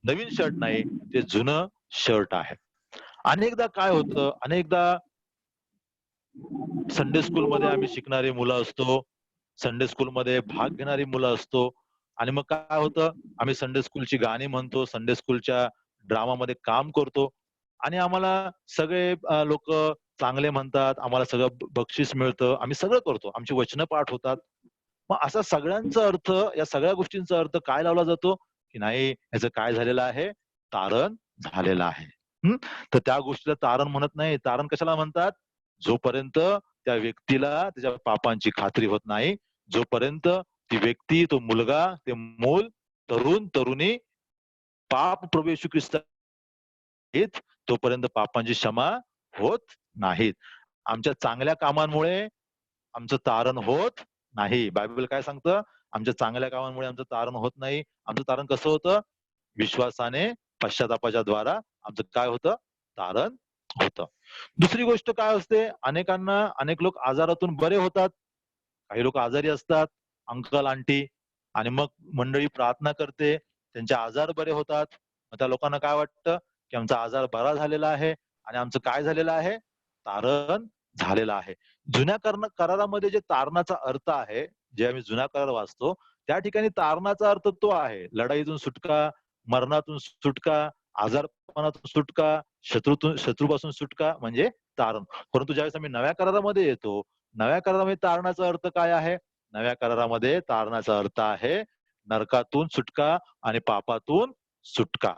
E: नवीन शर्ट नाही, ते जुनं शर्ट आहे. अनेकदा काय होतं, अनेकदा संडे स्कूलमध्ये आम्ही शिकणारी मुलं असतो. संडे स्कूलमध्ये भाग घेणारी मुलं असतो आणि मग काय होतं, आम्ही संडे स्कूलची गाणी म्हणतो, संडे स्कूलच्या ड्रामामध्ये काम करतो आणि आम्हाला सगळे लोक चांगले म्हणतात, आम्हाला सगळं बक्षीस मिळतं, आम्ही सगळं करतो, आमची वचनं पाठ होतात. मग असा सगळ्यांचा अर्थ, या सगळ्या गोष्टींचा अर्थ काय लावला जातो, की नाही ह्याचं काय झालेलं आहे, तारण झालेलं आहे. तर त्या गोष्टीला तारण म्हणत नाही. तारण कशाला म्हणतात? जोपर्यंत त्या व्यक्तीला त्याच्या पापांची खात्री होत नाही, जोपर्यंत ती व्यक्ती, तो मुलगा, ते मूल, तरुण, तरुणी पाप प्रभू येशू ख्रिस्त आहेत, तोपर्यंत पापांची क्षमा होत नाहीत. आमच्या चांगल्या कामांमुळे आमचं तारण होत नाही. बायबल काय सांगतं? आमच्या चांगल्या कामांमुळे आमचं तारण होत नाही. आमचं तारण कसं होतं? विश्वासाने, पश्चातापाच्या द्वारा आमचं काय होतं? तारण होतं. दुसरी गोष्ट काय असते? अनेक लोक आजारातून बरे होतात. काही लोक आजारी असतात, अंकल आंटी, आणि मग मंडळी प्रार्थना करते, त्यांचे आजार बरे होतात. मग त्या लोकांना काय वाटतं, की आमचा आजार बरा झालेला आहे आणि आमचं काय झालेलं आहे? तारण झालेलं आहे. जुन्या करारामध्ये जे तारणाचा अर्थ आहे, जे आम्ही जुना करार वाचतो, त्या ठिकाणी तारणाचा अर्थ तो आहे लढाईतून सुटका, मरणातून सुटका, आजारपणातून सुटका, शत्रूपासून सुटका म्हणजे तारण. परंतु ज्यावेळेस आम्ही नव्या करारामध्ये येतो, नव्या करारामध्ये तारणाचा अर्थ काय आहे? नव्या करारामध्ये तारणाचा अर्थ आहे नरकातून सुटका आणि पापातून सुटका.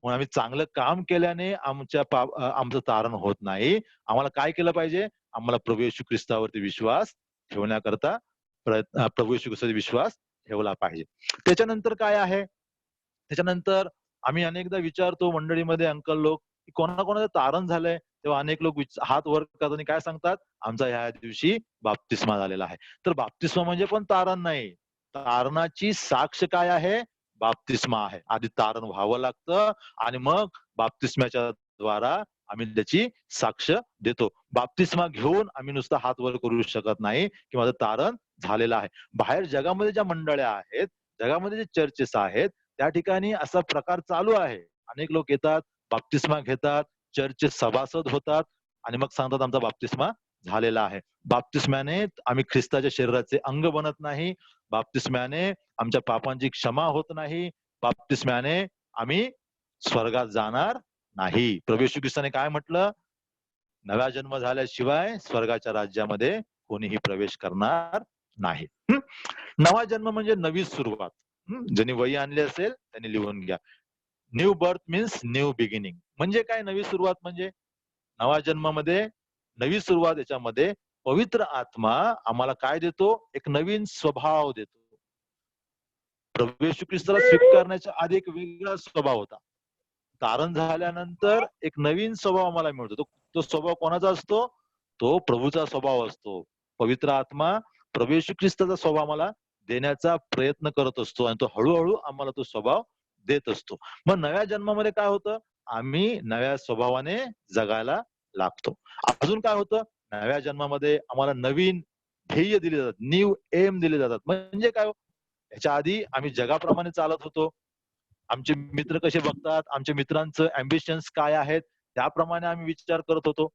E: म्हणून आम्ही चांगलं काम केल्याने आमचं तारण होत नाही. आम्हाला काय केलं पाहिजे? आम्हाला प्रभू येशू ख्रिस्तावरती विश्वास ठेवण्याकरता प्रभू येशू ख्रिस्तावरती विश्वास ठेवला पाहिजे. त्याच्यानंतर काय आहे? त्याच्यानंतर आम्ही अनेकदा विचारतो मंडळीमध्ये अंकल लोक, की कोणाकोणाचं तारण झालंय, तेव्हा अनेक लोक हात वर करतात आणि काय सांगतात? आमचा ह्या दिवशी बाप्तिस्मा झालेला आहे. तर बाप्तिस्मा म्हणजे पण तारण नाही. तारणाची साक्ष काय आहे? बाप्तिस्मा आहे. आधी तारण व्हावं लागतं आणि मग बाप्तिस्म्याच्या द्वारा आम्ही त्याची साक्ष देतो. बाप्तिस्मा घेऊन आम्ही नुसता हात वर करू शकत नाही की माझं तारण झालेलं आहे. बाहेर जगामध्ये ज्या मंडळ्या आहेत, जगामध्ये जे चर्चेस आहेत, त्या ठिकाणी असा प्रकार चालू आहे. अनेक लोक येतात, बाप्तिस्मा घेतात, चर्चचे सभासद होतात आणि मग सांगतात आमचा बाप्तिस्मा झालेला आहे. बाप्तिस्म्याने आम्ही ख्रिस्ताच्या शरीराचे अंग बनत नाही. बाप्तिस्म्याने आमच्या पापांची क्षमा होत नाही. बाप्तिस्म्याने आम्ही स्वर्गात जाणार नाही. प्रभू येशू ख्रिस्ताने काय म्हटलं? नवा जन्म झाल्याशिवाय स्वर्गाच्या राज्यामध्ये कोणीही प्रवेश करणार नाही. नवा जन्म म्हणजे नवी सुरुवात. ज्यांनी वही आणली असेल त्यांनी लिहून घ्या. New birth means new beginning. म्हणजे काय नवी सुरुवात? म्हणजे नवा जन्मामध्ये नवी सुरुवात, याच्यामध्ये पवित्र आत्मा आम्हाला काय देतो? एक नवीन स्वभाव देतो. प्रभू येशू ख्रिस्ताला स्वीकारण्याच्या आधी एक वेगळा स्वभाव होता. तारण झाल्यानंतर एक नवीन स्वभाव आम्हाला मिळतो. तो स्वभाव कोणाचा असतो? तो प्रभूचा स्वभाव असतो. पवित्र आत्मा प्रभू येशू ख्रिस्ताचा स्वभाव आम्हाला देण्याचा प्रयत्न करत असतो आणि तो हळूहळू आम्हाला तो स्वभाव देत असतो. मग नव्या जन्मामध्ये काय होतं? आम्ही नव्या स्वभावाने जगायला लागतो. अजून काय होतं? नव्या जन्मामध्ये आम्हाला नवीन ध्येय दिले जातात, न्यू एम दिले जातात. म्हणजे काय? ह्याच्या आधी आम्ही जगाप्रमाणे चालत होतो. आमचे मित्र कसे बघतात, आमच्या मित्रांचं अम्बिशन्स काय आहेत, त्याप्रमाणे आम्ही विचार करत होतो.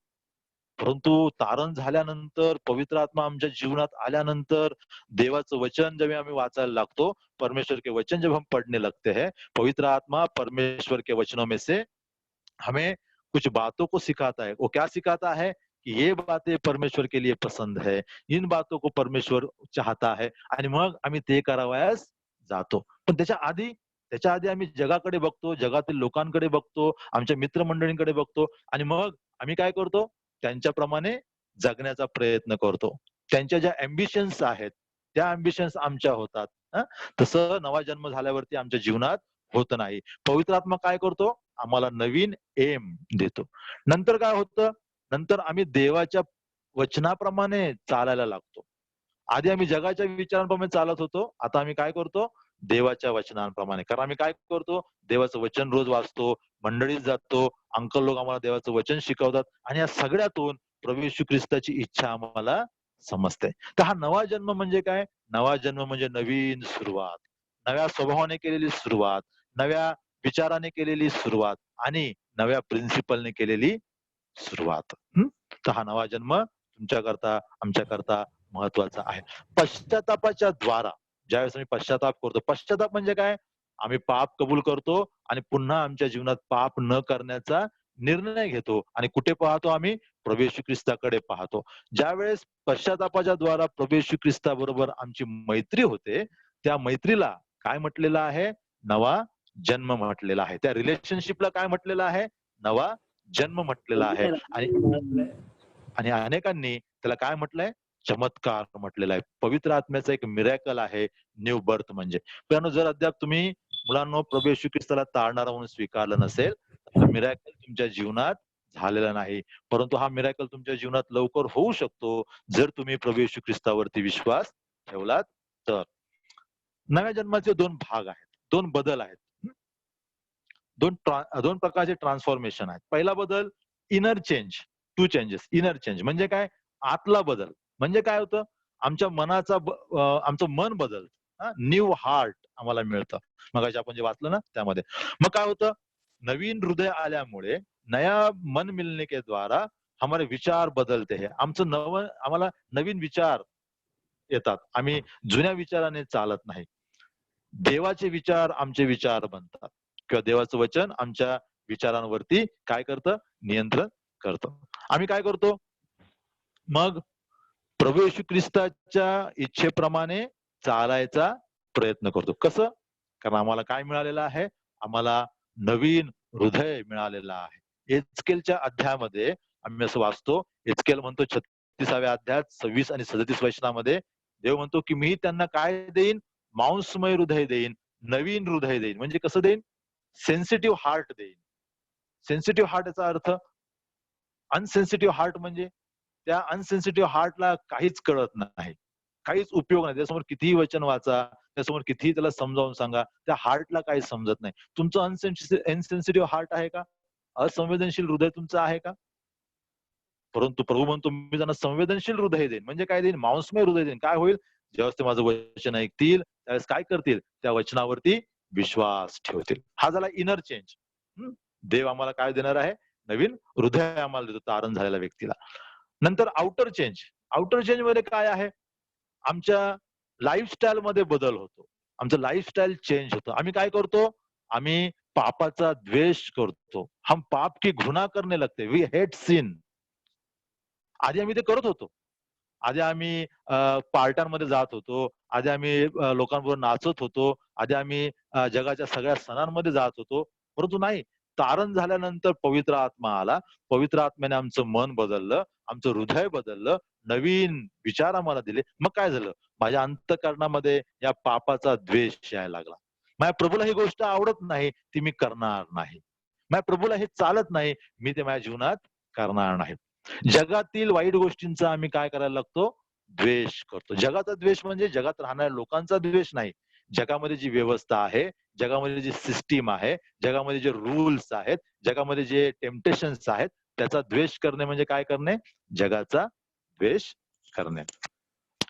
E: परंतु तारण झाल्यानंतर, पवित्र आत्मा आमच्या जीवनात आल्यानंतर, देवाचं वचन जेव्हा आम्ही वाचायला लागतो, परमेश्वर के वचन जब हम पढ़ने लगते हैं, पवित्र आत्मा परमेश्वर के वचनों में से हमें कुछ बातों को सिखाता है. वो क्या सिखाता है? कि ये बातें परमेश्वर के लिए पसंद है, इन बातों को परमेश्वर चाहता है, आणि मग आम्ही ते करावयास जातो. पण त्याच्या आधी आम्ही जगाकडे बघतो, जगातील लोकांकडे बघतो, आमच्या मित्रमंडळींकडे बघतो आणि मग आम्ही काय करतो? त्यांच्याप्रमाणे जगण्याचा प्रयत्न करतो. त्यांच्या ज्या अम्बिशन्स आहेत, त्या अम्बिशन्स आमच्या होतात. तसं नवा जन्म झाल्यावरती आमच्या जीवनात होत नाही. पवित्र आत्मा काय करतो? आम्हाला नवीन एम देतो. नंतर काय होतं? नंतर आम्ही देवाच्या वचनाप्रमाणे चालायला लागतो. आधी आम्ही जगाच्या विचारांप्रमाणे चालत होतो, आता आम्ही काय करतो? देवाच्या वचनांप्रमाणे. कारण आम्ही काय करतो, देवाचं वचन रोज वाचतो, मंडळीत जातो, अंकल लोक आम्हाला देवाचं वचन शिकवतात आणि या सगळ्यातून प्रभू येशू ख्रिस्ताची इच्छा आम्हाला समजते. तर हा नवा जन्म म्हणजे काय? नवा जन्म म्हणजे नवीन सुरुवात, नव्या स्वभावाने केलेली सुरुवात, नव्या विचाराने केलेली सुरुवात आणि नव्या प्रिन्सिपलने केलेली सुरुवात. तर हा नवा जन्म तुमच्याकरता आमच्याकरता महत्वाचा आहे. पश्चातापाच्या द्वारा ज्यावेळेस आम्ही पश्चाताप करतो, पश्चाताप म्हणजे काय? आम्ही पाप कबूल करतो आणि पुन्हा आमच्या जीवनात पाप न करण्याचा निर्णय घेतो. आणि कुठे पाहतो आम्ही? प्रभू येशू ख्रिस्ताकडे पाहतो. ज्यावेळेस पश्चातापाच्या द्वारा प्रभू येशू ख्रिस्ताबरोबर आमची मैत्री होते, त्या मैत्रीला काय म्हटलेलं आहे? नवा जन्म म्हटलेला आहे. त्या रिलेशनशिपला काय म्हटलेलं आहे? नवा जन्म म्हटलेला आहे. आणि अनेकांनी त्याला काय म्हटलंय? चमत्कार म्हटलेला आहे. पवित्र आत्म्याचा एक मिरॅकल आहे न्यू बर्थ म्हणजे. पण जर अद्याप तुम्ही मुलांनो प्रभू येशू ख्रिस्ताला तारणारा म्हणून स्वीकारलं नसेल, हा मिरॅकल तुमच्या जीवनात झालेला नाही. परंतु हा मिरॅकल तुमच्या जीवनात लवकर होऊ शकतो जर तुम्ही प्रभू येशू ख्रिस्तावरती विश्वास ठेवलात तर. नव्या जन्माचे दोन भाग आहेत, दोन बदल आहेत, दोन प्रकारचे ट्रान्सफॉर्मेशन आहेत. पहिला बदल inner change, two changes. Inner change म्हणजे काय? आतला बदल. म्हणजे काय होतं? आमच्या मनाचा आमचं मन बदलतं, न्यू हार्ट आम्हाला मिळतं. मगाशी आपण जे वाचलं ना त्यामध्ये. मग काय होतं? नवीन हृदय आल्यामुळे नया मन मिलने के द्वारा हमारे विचार बदलते हैं. आम्हाला नवीन विचार येतात. आम्ही जुन्या विचाराने चालत नाही. देवाचे विचार आमचे विचार बनतात किंवा देवाचं वचन आमच्या विचारांवरती काय करतं? नियंत्रण करतं. आम्ही काय करतो मग? प्रभू येशू ख्रिस्ताच्या इच्छेप्रमाणे चालायचा प्रयत्न करतो. कसं? कारण आम्हाला काय मिळालेलं आहे? आम्हाला नवीन हृदय मिळालेलं आहे. एचकेलच्या अध्यायामध्ये आम्ही असं वाचतो, एचकेल म्हणतो 36व्या अध्यायात 26 आणि 37 वचनामध्ये देव म्हणतो की मी त्यांना काय देईन? मांसमय हृदय देईन, नवीन हृदय देईन. म्हणजे कसं देईन? सेन्सिटिव्ह हार्ट देईन. सेन्सिटिव्ह हार्ट याचा अर्थ अनसेन्सिटिव्ह हार्ट म्हणजे त्या अनसेन्सिटिव्ह हार्टला काहीच कळत नाही, काहीच उपयोग नाही. त्यासमोर कितीही वचन वाचा, त्यासमोर कितीही त्याला समजावून सांगा, त्या हार्टला काही समजत नाही. तुमचं अनसेन्सिटिव्ह हार्ट आहे का? असंवेदनशील हृदय तुमचं आहे का? परंतु प्रभू म्हणतो मी त्यांना संवेदनशील हृदय देईन. म्हणजे काय देईन? मांसमय हृदय देईन. काय होईल? जेव्हा ते माझं वचन ऐकतील त्यावेळेस काय करतील? त्या वचनावरती विश्वास ठेवतील. हा झाला इनर चेंज. देव आम्हाला काय देणार आहे? नवीन हृदय आम्हाला देतो तारण झालेल्या व्यक्तीला. नंतर आउटर चेंज. आउटर चेंज मध्ये काय आहे? आमच्या लाईफस्टाईल मध्ये बदल होतो. आमचं लाईफस्टाईल चेंज होतं. आम्ही काय करतो? आम्ही पापाचा द्वेष करतो. हम पाप की घृणा करने लगते. We hate sin. आधी आम्ही ते करत होतो. आधी आम्ही पार्ट्यांमध्ये जात होतो. आधी आम्ही लोकांबरोबर नाचत होतो. आधी आम्ही जगाच्या सगळ्या सणांमध्ये जात होतो. परंतु नाही, तारण झाल्यानंतर पवित्र आत्मा आला. पवित्र आत्म्याने आमचं मन बदललं, आमचं हृदय बदललं, नवीन विचार आम्हाला दिले. मग काय झालं? माझ्या अंतःकरणामध्ये या पापाचा द्वेष यायला लागला. माझ्या प्रभूला ही गोष्ट आवडत नाही, ती मी करणार नाही. माझ्या प्रभूला हे चालत नाही, मी ते माझ्या जीवनात करणार नाही. जगातील वाईट गोष्टींचा आम्ही काय करायला लागतो? द्वेष करतो. जगाचा द्वेष म्हणजे जगात राहणाऱ्या लोकांचा द्वेष नाही. जगामध्ये जी व्यवस्था आहे, जगामध्ये जी सिस्टीम आहे, जगामध्ये जे रूल्स आहेत, जगामध्ये जे टेम्पटेशन्स आहेत, त्याचा द्वेष करणे म्हणजे काय करणे? जगाचा द्वेष करणे.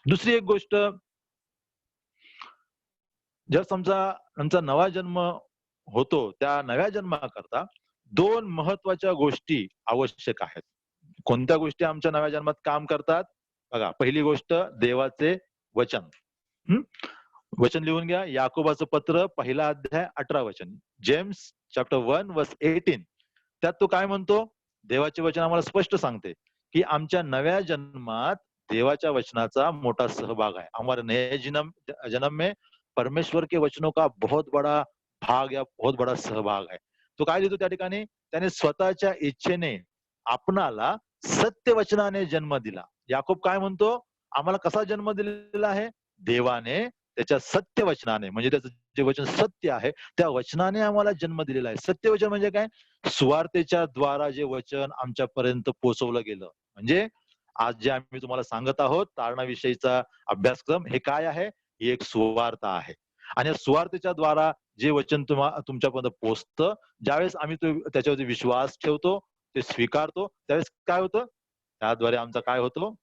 E: दुसरी एक गोष्ट, जर समजा आमचा नवा जन्म होतो, त्या नव्या जन्माकरता दोन महत्वाच्या गोष्टी आवश्यक आहेत. कोणत्या गोष्टी आमच्या नव्या जन्मात काम करतात? बघा, पहिली गोष्ट देवाचे वचन. वचन लिहून घ्या. याकोबाचं पत्र, पहिला अध्याय 18 वचन. जेम्स चॅप्टर 1 वर्स 18. त्यात तो काय म्हणतो? देवाचे वचन आम्हाला स्पष्ट सांगते की आमच्या नव्या जन्मात देवाच्या वचनाचा मोठा सहभाग आहे. हमारे नए जन्म में परमेश्वर के वचनों का बहुत बड़ा भाग या बहुत बड़ा सहभाग है. तो काय लिहितो त्या ठिकाणी? त्याने स्वतःच्या इच्छेने आपणाला सत्य वचनाने जन्म दिला. याकोब काय म्हणतो? आम्हाला कसा जन्म दिलेला आहे? देवाने त्याच्या सत्य वचनाने, म्हणजे त्याचं जे वचन सत्य आहे त्या वचनाने आम्हाला जन्म दिलेला आहे. सत्य वचन म्हणजे काय? सुवार्तेच्या द्वारा जे वचन आमच्यापर्यंत पोहोचवलं गेलं. म्हणजे आज जे आम्ही तुम्हाला सांगत आहोत तारणाविषयीचा अभ्यासक्रम, हे काय आहे? ही एक सुवार्ता आहे. आणि या सुवार्तेच्या द्वारा जे वचन तुमच्यापर्यंत पोहोचतं, ज्यावेळेस आम्ही त्याच्यावरती विश्वास ठेवतो, ते स्वीकारतो, त्यावेळेस काय होतं, त्याद्वारे आमचा काय होतो,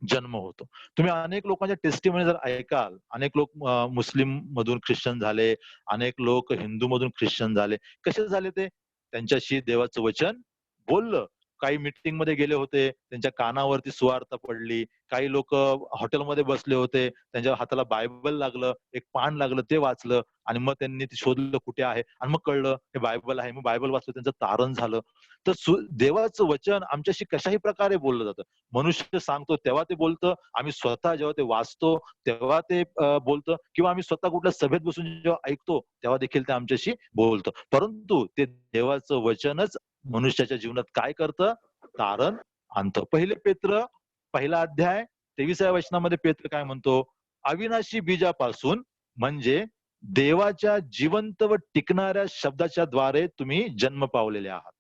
E: जन्म होतो. तुम्ही अनेक लोकांच्या टेस्टिमनी जर ऐकाल, अनेक लोक मुस्लिम मधून ख्रिश्चन झाले, अनेक लोक हिंदू मधून ख्रिश्चन झाले. कसे झाले ते? त्यांच्याशी देवाचं वचन बोललं. काही मीटिंग मध्ये गेले होते, त्यांच्या कानावरती सुवार्ता पडली. काही लोक हॉटेलमध्ये बसले होते, त्यांच्या हाताला बायबल लागलं, एक पान लागलं, ते वाचलं आणि मग त्यांनी ते शोधलं कुठे आहे आणि मग कळलं हे बायबल आहे. मग बायबल वाचलं, त्यांचं तारण झालं. तर देवाचं वचन आमच्याशी कशाही प्रकारे बोललं जातं. मनुष्य सांगतो तेव्हा ते बोलतं, आम्ही स्वतः जेव्हा ते वाचतो तेव्हा ते बोलतं, किंवा आम्ही स्वतः कुठल्या सभेत बसून जेव्हा ऐकतो तेव्हा देखील ते आमच्याशी बोलतं. परंतु ते देवाचं वचनच मनुष्याच्या जीवनात काय करतं, तारण आणतं. पहिले पेत्र पहिला अध्याय 23व्या वचनामध्ये पेत्र काय म्हणतो, अविनाशी बीजापासून म्हणजे देवाच्या जिवंत व टिकणाऱ्या शब्दाच्या द्वारे तुम्ही जन्म पावलेले आहात.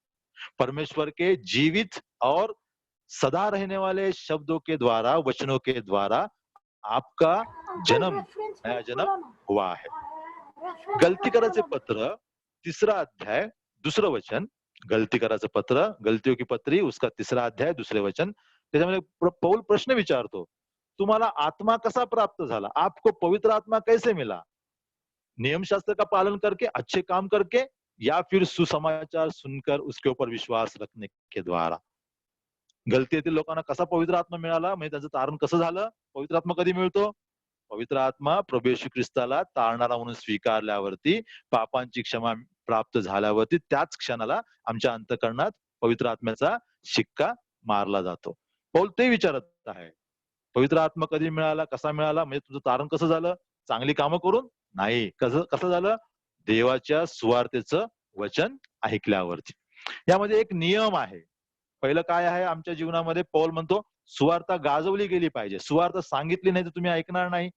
E: परमेश्वर के जीवित और सदा रहने वाले शब्दों के द्वारा, वचनों के द्वारा आपका जन्म, नया जन्म हुआ है. गलती करायचे पत्र 3रा अध्याय 2रं वचन, गलती करायचं पत्र, गलतियों की पत्री उसका 3रा अध्याय 2रे वचन. त्याच्यामध्ये पौल प्रश्न विचारतो, तुम्हाला आत्मा कसा प्राप्त झाला? आपको पवित्र आत्मा कैसे मिला? नियम शास्त्र का पालन करके, अच्छे काम करके, या फिर सुसमाचार सुनकर उसके ऊपर विश्वास रखने के द्वारा? गलती येथील लोकांना कसा पवित्र आत्मा मिळाला, म्हणजे त्याचं तारण कसं झालं? पवित्र आत्मा कधी मिळतो? पवित्र आत्मा प्रभू येशू ख्रिस्ताला तारणारा म्हणून स्वीकारल्यावरती, पापांची क्षमा प्राप्त झाल्यावरती, त्याच क्षणाला आमच्या अंतःकरणात पवित्र आत्म्याचा शिक्का मारला जातो. पौल ते विचारत आहे, पवित्र आत्मा कधी मिळाला, कसा मिळाला, म्हणजे तुझं तारण कसं झालं? चांगली कामं करून नाही. कसं झालं? देवाच्या सुवार्तेचं वचन ऐकल्यावरती. यामध्ये एक नियम आहे. पहिलं काय आहे आमच्या जीवनामध्ये? पौल म्हणतो सुवार्ता गाजवली गेली पाहिजे. सुवार्ता सांगितली नाही तर तुम्ही ऐकणार नाही,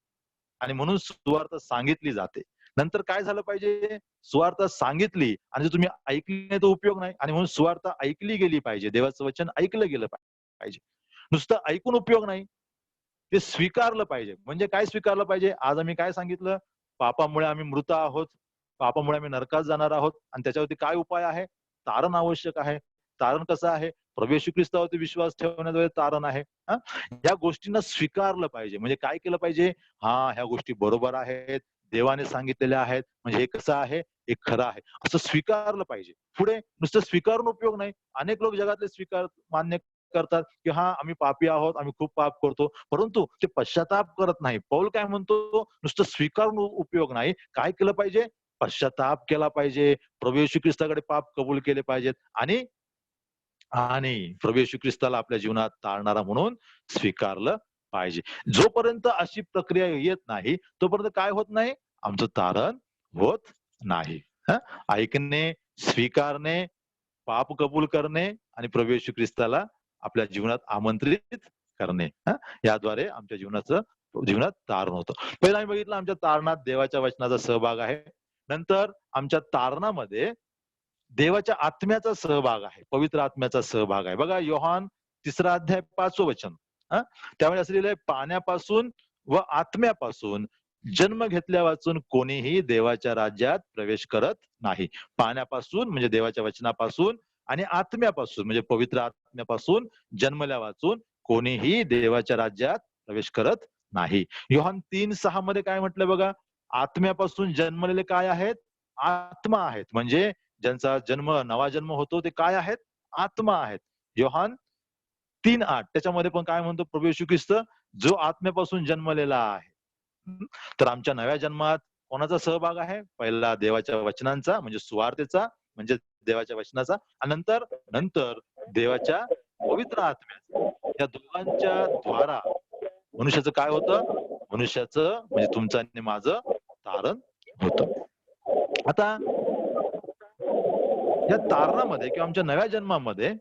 E: आणि म्हणून सुवार्ता सांगितली जाते. नंतर काय झालं पाहिजे? सुवार्ता सांगितली आणि जर तुम्ही ऐकली नाही तर उपयोग नाही, आणि म्हणून सुवार्ता ऐकली गेली पाहिजे. देवाचं वचन ऐकलं गेलं पाहिजे. नुसतं ऐकून उपयोग नाही, ते स्वीकारलं पाहिजे. म्हणजे काय स्वीकारलं पाहिजे? आज आम्ही काय सांगितलं? पापामुळे आम्ही मृत आहोत, पापामुळे आम्ही नरकात जाणार आहोत, आणि त्याच्यावरती काय उपाय आहे? तारण आवश्यक आहे. तारण कसं आहे? प्रभू येशू ख्रिस्तावरती विश्वास ठेवण्याद्वारे तारण आहे. या गोष्टींना स्वीकारलं पाहिजे. म्हणजे काय केलं पाहिजे? ह्या गोष्टी बरोबर आहेत, देवाने सांगितलेल्या आहेत, म्हणजे हे कसं आहे? हे खरं आहे, असं स्वीकारलं पाहिजे. पुढे नुसतं स्वीकारून उपयोग नाही. अनेक लोक जगातले मान्य करतात की आम्ही पापी आहोत, आम्ही खूप पाप करतो, परंतु ते पश्चाताप करत नाही. पौल काय म्हणतो? नुसतं स्वीकारून उपयोग नाही. काय केलं पाहिजे? पश्चाताप केला पाहिजे. प्रभू येशू ख्रिस्ताकडे पाप कबूल केले पाहिजेत, आणि प्रभू येशू ख्रिस्ताला आपल्या जीवनात तारणारा म्हणून स्वीकारलं पाहिजे. जोपर्यंत अशी प्रक्रिया येत नाही तोपर्यंत काय होत नाही? आमचं तारण होत नाही. ऐकणे, स्वीकारणे, पाप कबूल करणे आणि प्रभू येशू ख्रिस्ताला आपल्या जीवनात आमंत्रित करणे, याद्वारे आमच्या जीवनात तारण होतं. पहिला आम्ही बघितलं आमच्या तारणात देवाच्या वचनाचा सहभाग आहे. नंतर आमच्या तारणामध्ये देवाच्या आत्म्याचा सहभाग आहे, पवित्र आत्म्याचा सहभाग आहे. बघा योहान 3रा अध्याय 5वं वचन, त्यामुळे असं लिहिलंय, पाण्यापासून व आत्म्यापासून जन्म घेतल्या वाचून कोणीही देवाच्या राज्यात प्रवेश करत नाही. पाण्यापासून म्हणजे देवाच्या वचनापासून, आणि आत्म्यापासून म्हणजे पवित्र आत्म्यापासून जन्मल्या वाचून कोणीही देवाच्या राज्यात प्रवेश करत नाही. योहान 3:6 मध्ये काय म्हटलं बघा? आत्म्यापासून जन्मलेले काय आहेत? आत्मा आहेत. म्हणजे ज्यांचा नवा जन्म होतो ते काय आहेत? आत्मा आहेत. योहान 3:8 त्याच्यामध्ये पण काय म्हणतो प्रभू येशू ख्रिस्त? जो आत्म्यापासून जन्मलेला आहे. तर आमच्या नव्या जन्मात कोणाचा सहभाग आहे? पहिला देवाच्या वचनांचा म्हणजे सुवार्तेचा, म्हणजे देवाच्या वचनाचा, आणि नंतर देवाच्या पवित्र आत्म्याचा. या दोघांच्या द्वारा मनुष्याचं काय होतं? मनुष्याचं म्हणजे तुमचं आणि माझं तारण होतं. आता या तारणामध्ये किंवा आमच्या नव्या जन्मामध्ये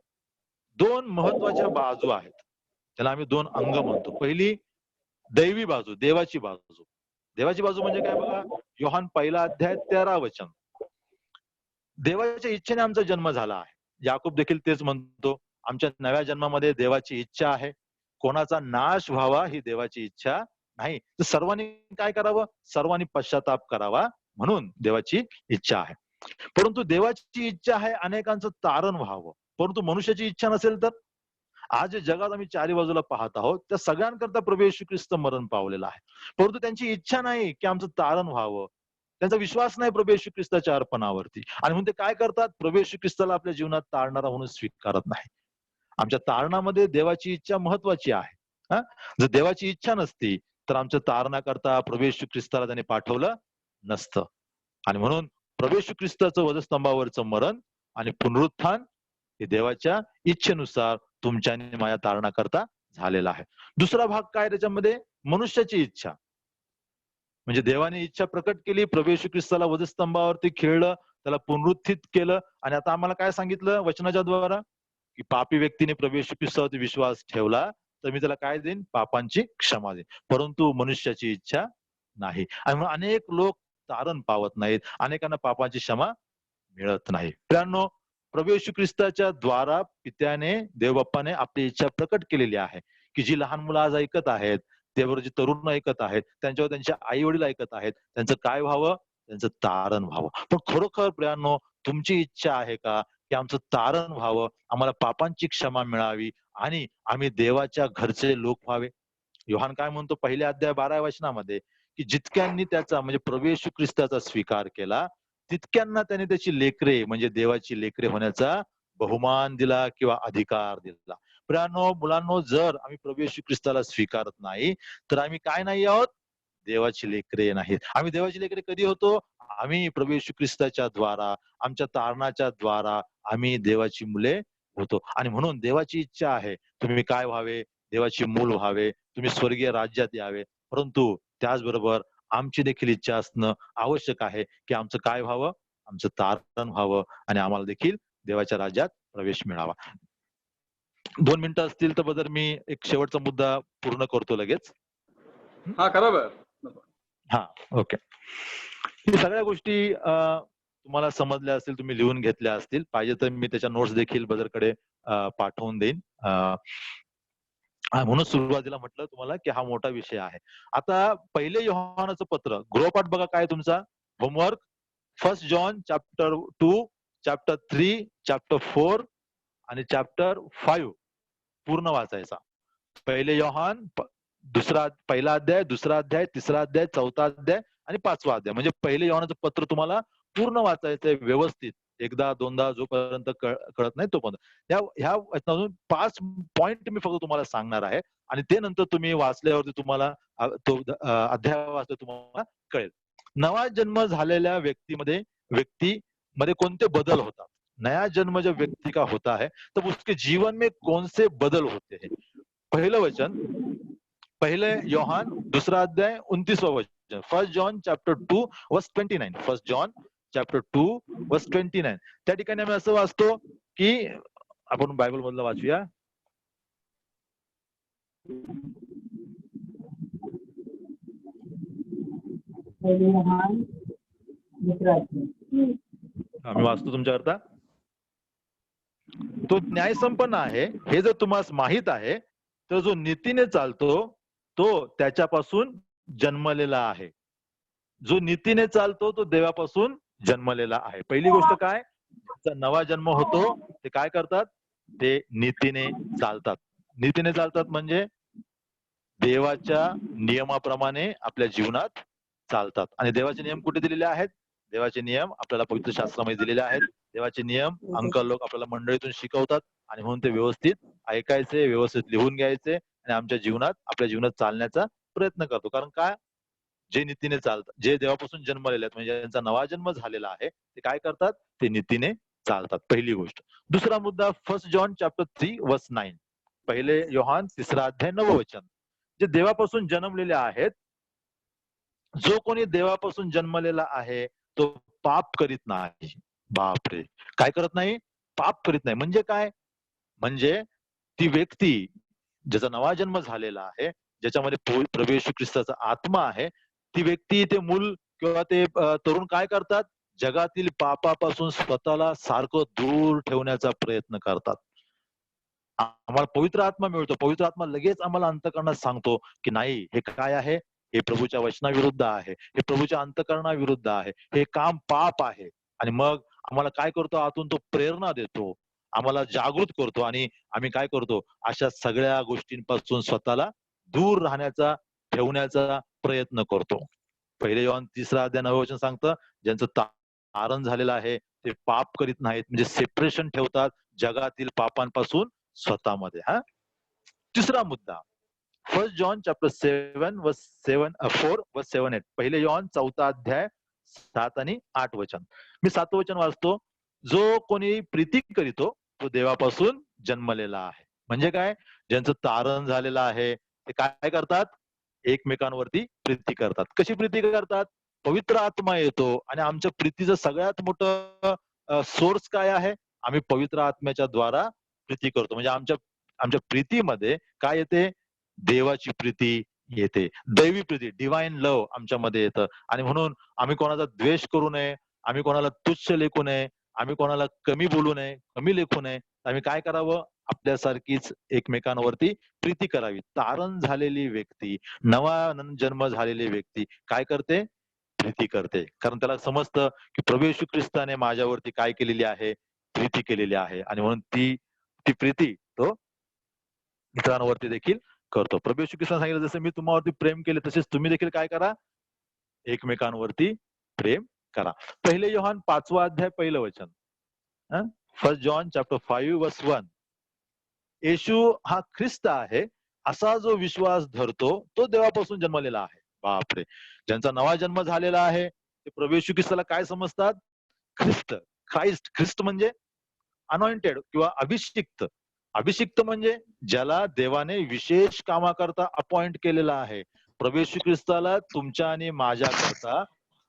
E: 2 महत्वाच्या बाजू आहेत. त्याला आम्ही 2 अंग म्हणतो. पहिली दैवी बाजू, देवाची बाजू. देवाची बाजू म्हणजे काय बघा? योहान 1 अध्याय 13 वचन. देवाच्या इच्छेने आमचा जन्म झाला आहे. याकूब देखील तेच म्हणतो, आमच्या नव्या जन्मामध्ये देवाची इच्छा आहे. कोणाचा नाश व्हावा ही देवाची इच्छा नाही, तर सर्वांनी काय करावं? सर्वांनी पश्चाताप करावा म्हणून देवाची इच्छा आहे. परंतु देवाची इच्छा आहे अनेकांचं तारण व्हावं, परंतु मनुष्याची इच्छा नसेल तर? आज जे जगात आम्ही चारी बाजूला पाहत आहोत त्या सगळ्यांकरता प्रभू येशू ख्रिस्त मरण पावलेला आहे, परंतु त्यांची इच्छा नाही की आमचं तारण व्हावं. त्यांचा विश्वास नाही प्रभू येशू ख्रिस्ताच्या अर्पणावरती, आणि म्हणून ते काय करतात? प्रभू येशू ख्रिस्ताला आपल्या जीवनात तारणारा म्हणून स्वीकारत नाही. आमच्या तारणामध्ये देवाची इच्छा महत्वाची आहे. हा, जर देवाची इच्छा नसती तर आमच्या तारणाकरता प्रभू येशू ख्रिस्ताला त्याने पाठवलं नसतं. आणि म्हणून प्रभू येशू ख्रिस्ताचं वधस्तंभावरचं मरण आणि पुनरुत्थान हे देवाच्या इच्छेनुसार तुमच्या आणि माझ्या तारणाकरता झालेला आहे. दुसरा भाग काय त्याच्यामध्ये? मनुष्याची इच्छा. म्हणजे देवाने इच्छा प्रकट केली, प्रभू येशू ख्रिस्ताला वधस्तंभावरती खेळलं, त्याला पुनरुत्थित केलं, आणि आता आम्हाला काय सांगितलं वचनाच्या द्वारा? की पापी व्यक्तीने प्रभू येशू ख्रिस्तावरती विश्वास ठेवला तर मी त्याला काय देईन? पापांची क्षमा देईन. परंतु मनुष्याची इच्छा नाही, आणि म्हणून अनेक लोक तारण पावत नाहीत, अनेकांना पापांची क्षमा मिळत नाही. मित्रांनो, प्रभू येशू ख्रिस्ताच्या द्वारा पित्याने, देवबाप्पाने आपली इच्छा प्रकट केलेली आहे की जी लहान मुलं आज ऐकत आहेत, त्याबरोबर जे तरुण ऐकत आहेत, त्यांच्यावर त्यांचे आई वडील ऐकत आहेत, त्यांचं काय व्हावं? त्यांचं तारण व्हावं. पण खरोखर प्रियांनो, तुमची इच्छा आहे का की आमचं तारण व्हावं, आम्हाला पापांची क्षमा मिळावी आणि आम्ही देवाच्या घरचे लोक व्हावे? योहान काय म्हणतो पहिल्या अध्याय 12 वचनामध्ये की जितक्यांनी त्याचा म्हणजे प्रभू येशू ख्रिस्ताचा स्वीकार केला तितक्यांना त्याने त्याची लेकरे म्हणजे देवाची लेकरे होण्याचा बहुमान दिला किंवा अधिकार दिला. प्रियांनो, मुलांनो, जर आम्ही प्रभू येशू ख्रिस्ताला स्वीकारत नाही तर आम्ही काय नाही आहोत? देवाची लेकरे नाहीत. आम्ही देवाची लेकरे कधी होतो? आम्ही प्रभू येशू ख्रिस्ताच्या द्वारा, आमच्या तारणाच्या द्वारा आम्ही देवाची मुले होतो. आणि म्हणून देवाची इच्छा आहे तुम्ही काय व्हावे? देवाची मूल व्हावे, तुम्ही स्वर्गीय राज्यात यावे. परंतु त्याचबरोबर आमची देखील इच्छा असणं आवश्यक आहे की आमचं काय व्हावं? आमचं तारण व्हावं आणि आम्हाला देखील देवाच्या राज्यात प्रवेश मिळावा. 2 मिनिटं असतील तर बदल मी एक शेवटचा मुद्दा पूर्ण करतो लगेच.
B: हा, करा बरं.
E: हा, ओके. हे सगळ्या गोष्टी तुम्हाला समजल्या असतील, तुम्ही लिहून घेतल्या असतील. पाहिजे तर मी त्याच्या नोट्स देखील बदरकडे पाठवून देईन. म्हणून सुरुवातीला म्हटलं तुम्हाला की हा मोठा विषय आहे. आता पहिले योहानाचं पत्र गृहपाठ बघा काय तुमचा homework. 1 John chapter 2, chapter 3, chapter 4 आणि चॅप्टर 5 पूर्ण वाचायचा. पहिले योहान पहिला अध्याय, दुसरा अध्याय, तिसरा अध्याय, चौथा अध्याय आणि 5वा अध्याय. म्हणजे पहिले योहानाचं पत्र तुम्हाला पूर्ण वाचायचंय व्यवस्थित, एकदा दोनदा जोपर्यंत कळत नाही तोपर्यंत. ह्या वचनातून 5 पॉइंट मी फक्त तुम्हाला सांगणार आहे आणि ते नंतर तुम्ही वाचल्यावरती तुम्हाला तो अध्याय वाचला तुम्हाला कळेल. नवा जन्म झालेल्या व्यक्तीमध्ये कोणते बदल होतात? नया जन्म जब व्यक्ती का होता है तब उसके जीवन में कौन से बदल होते हैं? पहिलं वचन पहिले योहान दुसरा अध्याय 29वां वचन. 1 जॉन चॅप्टर 2 वर्स 29. 1 जॉन चॅप्टर 2 वर्स 29. त्या ठिकाणी आम्ही असं वाचतो की आपण बायबल मधलं वाचूया. आम्ही वाचतो तुमच्याकरता. तो न्यायसंपन्न आहे हे जर तुम्हाला माहित आहे तर जो नीतीने चालतो तो त्याच्यापासून जन्मलेला आहे. जो नीतीने चालतो तो देवापासून जन्मलेला आहे. पहिली गोष्ट काय? नवा जन्म होतो ते काय करतात? ते नीतीने चालतात. नीतीने चालतात म्हणजे देवाच्या नियमाप्रमाणे आपल्या जीवनात चालतात. आणि देवाचे नियम कुठे दिलेले आहेत? देवाचे नियम आपल्याला पवित्र शास्त्रामध्ये दिलेले आहेत. देवाचे नियम अंकल लोक आपल्याला मंडळीतून शिकवतात आणि म्हणून ते व्यवस्थित ऐकायचे, व्यवस्थित लिहून घ्यायचे आणि आमच्या जीवनात आपल्या जीवनात चालण्याचा प्रयत्न करतो. कारण काय? जे नीतीने चालतात, जे देवापासून जन्मलेले आहेत म्हणजे ज्यांचा नवा जन्म झालेला आहे ते काय करतात? ते नीतीने चालतात. पहिली गोष्ट. दुसरा मुद्दा 1 जॉन चॅप्टर 3 वर्स 9. पहिले योहान तिसरा अध्याय 9 वचन. जे देवापासून जन्मलेले आहेत, जो कोणी देवापासून जन्मलेला आहे तो पाप करीत नाही. बापरे, काय करत नाही? पाप करीत नाही. म्हणजे काय? म्हणजे ती व्यक्ती ज्याचा नवा जन्म झालेला आहे, ज्याच्यामध्ये प्रभू येशू ख्रिस्ताचा आत्मा आहे, ती व्यक्ती, ते मूल किंवा ते तरुण काय करतात? जगातील पापापासून स्वतःला सारखं दूर ठेवण्याचा प्रयत्न करतात. आम्हाला पवित्र आत्मा मिळतो. पवित्र आत्मा लगेच आम्हाला अंतःकरणात सांगतो की नाही, हे काय आहे, हे प्रभूच्या वचनाविरुद्ध आहे, हे प्रभूच्या अंतःकरणाविरुद्ध आहे, हे काम पाप आहे. आणि मग आम्हाला काय करतो, आतून तो प्रेरणा देतो, आम्हाला जागृत करतो आणि आम्ही काय करतो, अशा सगळ्या गोष्टींपासून स्वतःला दूर राहण्याचा, ठेवण्याचा प्रयत्न करतो. पहिले योहान 3 अध्याय 9 वचन सांगतं, ज्यांचं तारण झालेलं आहे ते पाप करीत नाहीत, म्हणजे सेपरेशन ठेवतात जगातील पापांपासून स्वतःमध्ये. हा तिसरा मुद्दा, 1 जॉन चॅप्टर 4 वर्स 7-8. पहिले योहान 4 अध्याय 7 आणि 8 वचन. मी 7 वचन वाचतो. जो कोणी प्रीती करीतो तो देवापासून जन्मलेला आहे. म्हणजे काय, ज्यांचं तारण झालेलं आहे ते काय करतात, एकमेकांवरती प्रीती करतात. कशी प्रीती करतात, पवित्र आत्मा येतो आणि आमच्या प्रीतीचं सगळ्यात मोठं सोर्स काय आहे, आम्ही पवित्र आत्म्याच्या द्वारा प्रीती करतो. म्हणजे आमच्या प्रीतीमध्ये काय येते, देवाची प्रीती येते, दैवी प्रीती, डिवाइन लव्ह आमच्यामध्ये येतं. आणि म्हणून आम्ही कोणाचा द्वेष करू नये, आम्ही कोणाला तुच्छ लेखू नये, आम्ही कोणाला कमी बोलू नये, कमी लेखू नये. आम्ही काय करावं, आपल्यासारखीच एकमेकांवरती प्रीती करावी. तारण झालेली व्यक्ती, नवा जन्म झालेली व्यक्ती काय करते, प्रीती करते. कारण त्याला समजतं की प्रभू येशू ख्रिस्ताने माझ्यावरती काय केलेली आहे, प्रीती केलेली आहे. आणि म्हणून ती प्रीती तो इतरांवरती देखील करतो. प्रभू येशू ख्रिस्ताने सांगितलं, जसं मी तुम्हावरती प्रेम केले तसेच तुम्ही देखील काय करा, एकमेकांवरती प्रेम करा. पहिले योहान 5 अध्याय 1 वचन. 1 जॉन चॅप्टर 5 वर्स 1. येशू हा ख्रिस्त आहे असा जो विश्वास धरतो तो देवापासून जन्मलेला आहे. बापरे, ज्यांचा नवा जन्म झालेला आहे ते प्रभू येशू ख्रिस्ताला काय समजतात, ख्रिस्त म्हणजे अनॉइंटेड किंवा अभिषिक्त. अभिषिक्त म्हणजे ज्याला देवाने विशेष कामाकरता अपॉइंट केलेला आहे. प्रभू येशू ख्रिस्ताला तुमच्या आणि माझ्या करता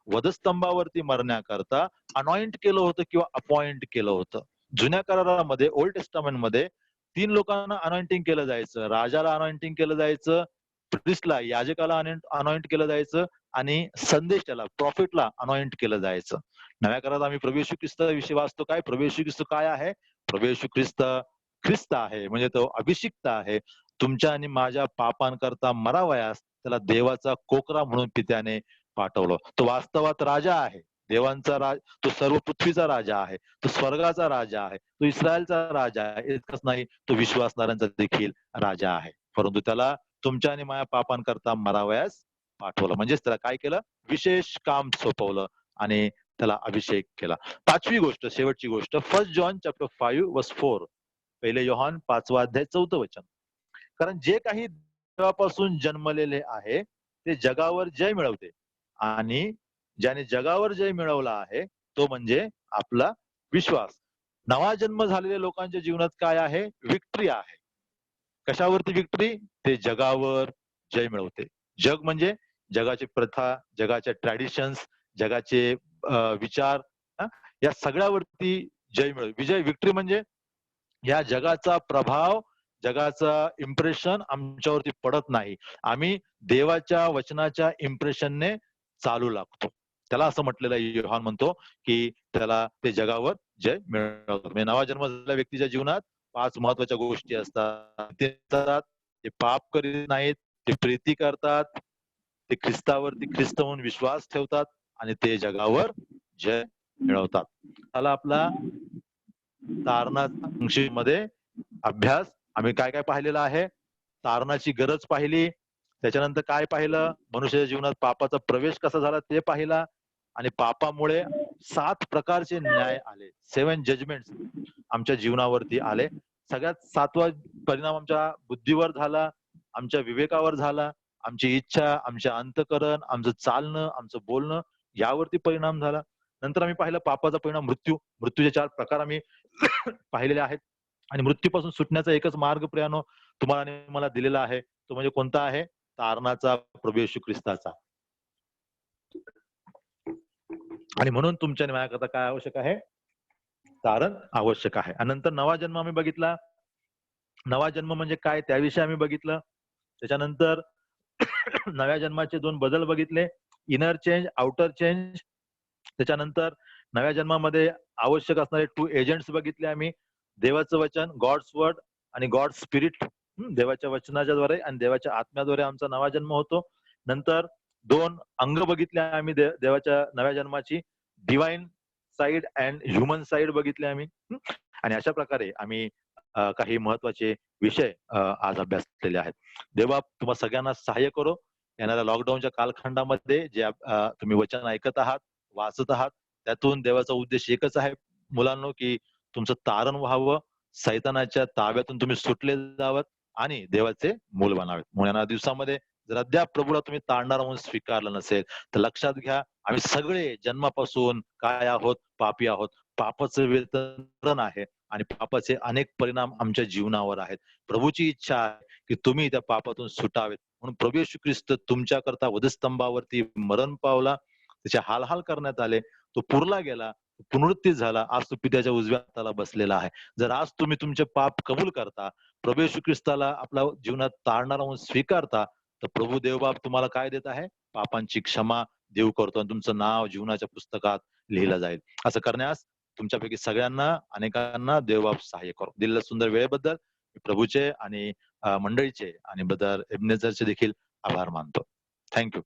E: वधस्तंभावरती मरण्याकरता अनॉइंट केलं होतं किंवा अपॉइंट केलं होतं. जुन्या करारामध्ये, ओल्ड टेस्टामेंट मध्ये 3 लोकांना अनॉइंटिंग केलं जायचं. राजाला अनॉइंटिंग केलं जायचं, प्रिस्टला, याजकाला अनॉइंट केलं जायचं आणि संदेशाला, प्रॉफिटला अनॉइंट केलं जायचं. नव्या करारात आम्ही प्रभू येशू ख्रिस्ताविषयी वाचतो. काय प्रभू येशू ख्रिस्त काय आहे, प्रभू येशू ख्रिस्त आहे म्हणजे तो अभिषिक्त आहे. तुमच्या आणि माझ्या पापांकरता मरावयास त्याला देवाचा कोकरा म्हणून पित्याने पाठवलं. तो वास्तवात राजा आहे, देवांचा तो सर्व पृथ्वीचा राजा आहे, तो स्वर्गाचा राजा आहे, तो इस्रायलचा राजा आहे. इतकंच नाही, तो विश्वासणाऱ्यांचा देखील राजा आहे. परंतु त्याला तुमच्या आणि माझ्या पापांकरता मरावयास पाठवलं. म्हणजेच त्याला काय केलं, विशेष काम सोपवलं आणि त्याला अभिषेक केला. 5वी गोष्ट, शेवटची गोष्ट, 1 जॉन चॅप्टर 5 वर्स 4. पहिले योहान 5 अध्याय 4 वचन. कारण जे काही देवापासून जन्मलेले आहे ते जगावर जय मिळवते आणि ज्याने जगावर जय मिळवला आहे तो म्हणजे आपला विश्वास. नवा जन्म झालेल्या लोकांच्या जीवनात काय आहे, विक्ट्री आहे. कशावरती विक्ट्री, ते जगावर जय मिळवते. जग म्हणजे जगाची प्रथा, जगाच्या ट्रॅडिशन्स, जगाचे विचार, या सगळ्यावरती जय मिळव. विक्ट्री म्हणजे या जगाचा प्रभाव, जगाचा इम्प्रेशन आमच्यावरती पडत नाही. आम्ही देवाच्या वचनाच्या इम्प्रेशनने चालू लागतो. त्याला असं म्हटलेलं योहान म्हणतो की त्याला ते जगावर जय मिळवतात. म्हणजे नवा जन्म झालेल्या व्यक्तीच्या जीवनात 5 महत्वाच्या गोष्टी असतात. ते पाप करीत नाहीत, ते प्रीती करतात, ते ख्रिस्त म्हणून विश्वास ठेवतात आणि ते जगावर जय मिळवतात. त्याला आपला तारणाच्या मध्ये अभ्यास आम्ही काय काय पाहिलेलं आहे, तारणाची गरज पाहिली, त्याच्यानंतर काय पाहिलं, मनुष्याच्या जीवनात पापाचा प्रवेश कसा झाला ते पाहिला आणि पापामुळे 7 प्रकारचे न्याय आले, 7 जजमेंट्स आमच्या जीवनावरती आले. सगळ्यात 7वा परिणाम आमच्या बुद्धीवर झाला, आमच्या विवेकावर झाला, आमची इच्छा, आमचे अंतःकरण, आमचं चालणं, आमचं बोलणं यावरती परिणाम झाला. नंतर आम्ही पाहिलं पापाचा परिणाम मृत्यूचे 4 प्रकार आम्ही पाहिलेले आहेत. आणि मृत्यूपासून सुटण्याचा एकच मार्ग प्रियानो तुम्हाला आणि मला दिलेला आहे, तो म्हणजे कोणता आहे, तारणाचा, प्रभू येशू ख्रिस्ताचा. आणि म्हणून तुमच्या आणि माझ्याकरता काय आवश्यक आहे, तारण आवश्यक आहे. आणि नंतर नवा जन्म आम्ही बघितला. नवा जन्म म्हणजे काय त्याविषयी आम्ही बघितलं. त्याच्यानंतर नव्या जन्माचे 2 बदल बघितले, इनर चेंज, आउटर चेंज. त्याच्यानंतर नव्या जन्मामध्ये आवश्यक असणारे 2 एजंट्स बघितले आम्ही, देवाचं वचन, गॉड्स वर्ड आणि गॉड स्पिरिट, देवाच्या वचनाच्या द्वारे आणि देवाच्या आत्म्याद्वारे आमचा नवा जन्म होतो. नंतर 2 अंग बघितले आम्ही देवाच्या नव्या जन्माची, divine side and human side बघितले आम्ही. आणि अशा प्रकारे आम्ही काही महत्वाचे विषय आज अभ्यासलेले आहेत. देवा तुम्हा सगळ्यांना सहाय्य करो. येणाऱ्या लॉकडाऊनच्या कालखंडामध्ये जे तुम्ही वचन ऐकत आहात, वाचत आहात, त्यातून देवाचा उद्देश एकच आहे मुलांनो, की तुमचं तारण व्हावं, सैतानाच्या ताब्यातून तुम्ही सुटले जावं आणि देवाचे मूल बनावेत. म्हणून येणाऱ्या दिवसामध्ये जर अद्याप प्रभूला तुम्ही तारणारा म्हणून स्वीकारलं नसेल तर लक्षात घ्या, आम्ही सगळे जन्मापासून काय आहोत? पापी आहोत. पापाचं वेतन आहे आणि पापाचे अनेक परिणाम आमच्या जीवनावर आहेत. प्रभूची इच्छा आहे की तुम्ही त्या पापातून सुटावेत. म्हणून प्रभू येशू ख्रिस्त तुमच्याकरता वधस्तंभावरती मरण पावला, त्याचे हाल करण्यात आले, तो पुरला गेला, पुनरुत्थित झाला, आज तो पित्याच्या उजव्या हाताला बसलेला आहे. जर आज तुम्ही तुमचे पाप कबूल करता, प्रभू येशू ख्रिस्ताला आपल्या जीवनात तारणारा म्हणून स्वीकारता, तर प्रभू देवबाप तुम्हाला काय देत आहे? पापांची क्षमा देव करतो आणि तुमचं नाव जीवनाच्या पुस्तकात लिहिलं जाईल. असं करण्यास तुमच्यापैकी सगळ्यांना, अनेकांना देवबाप सहाय्य करो. दिलेल्या सुंदर वेळेबद्दल मी प्रभूचे आणि मंडळीचे आणि ब्रदर एबनेझरचे देखील आभार मानतो. थँक्यू.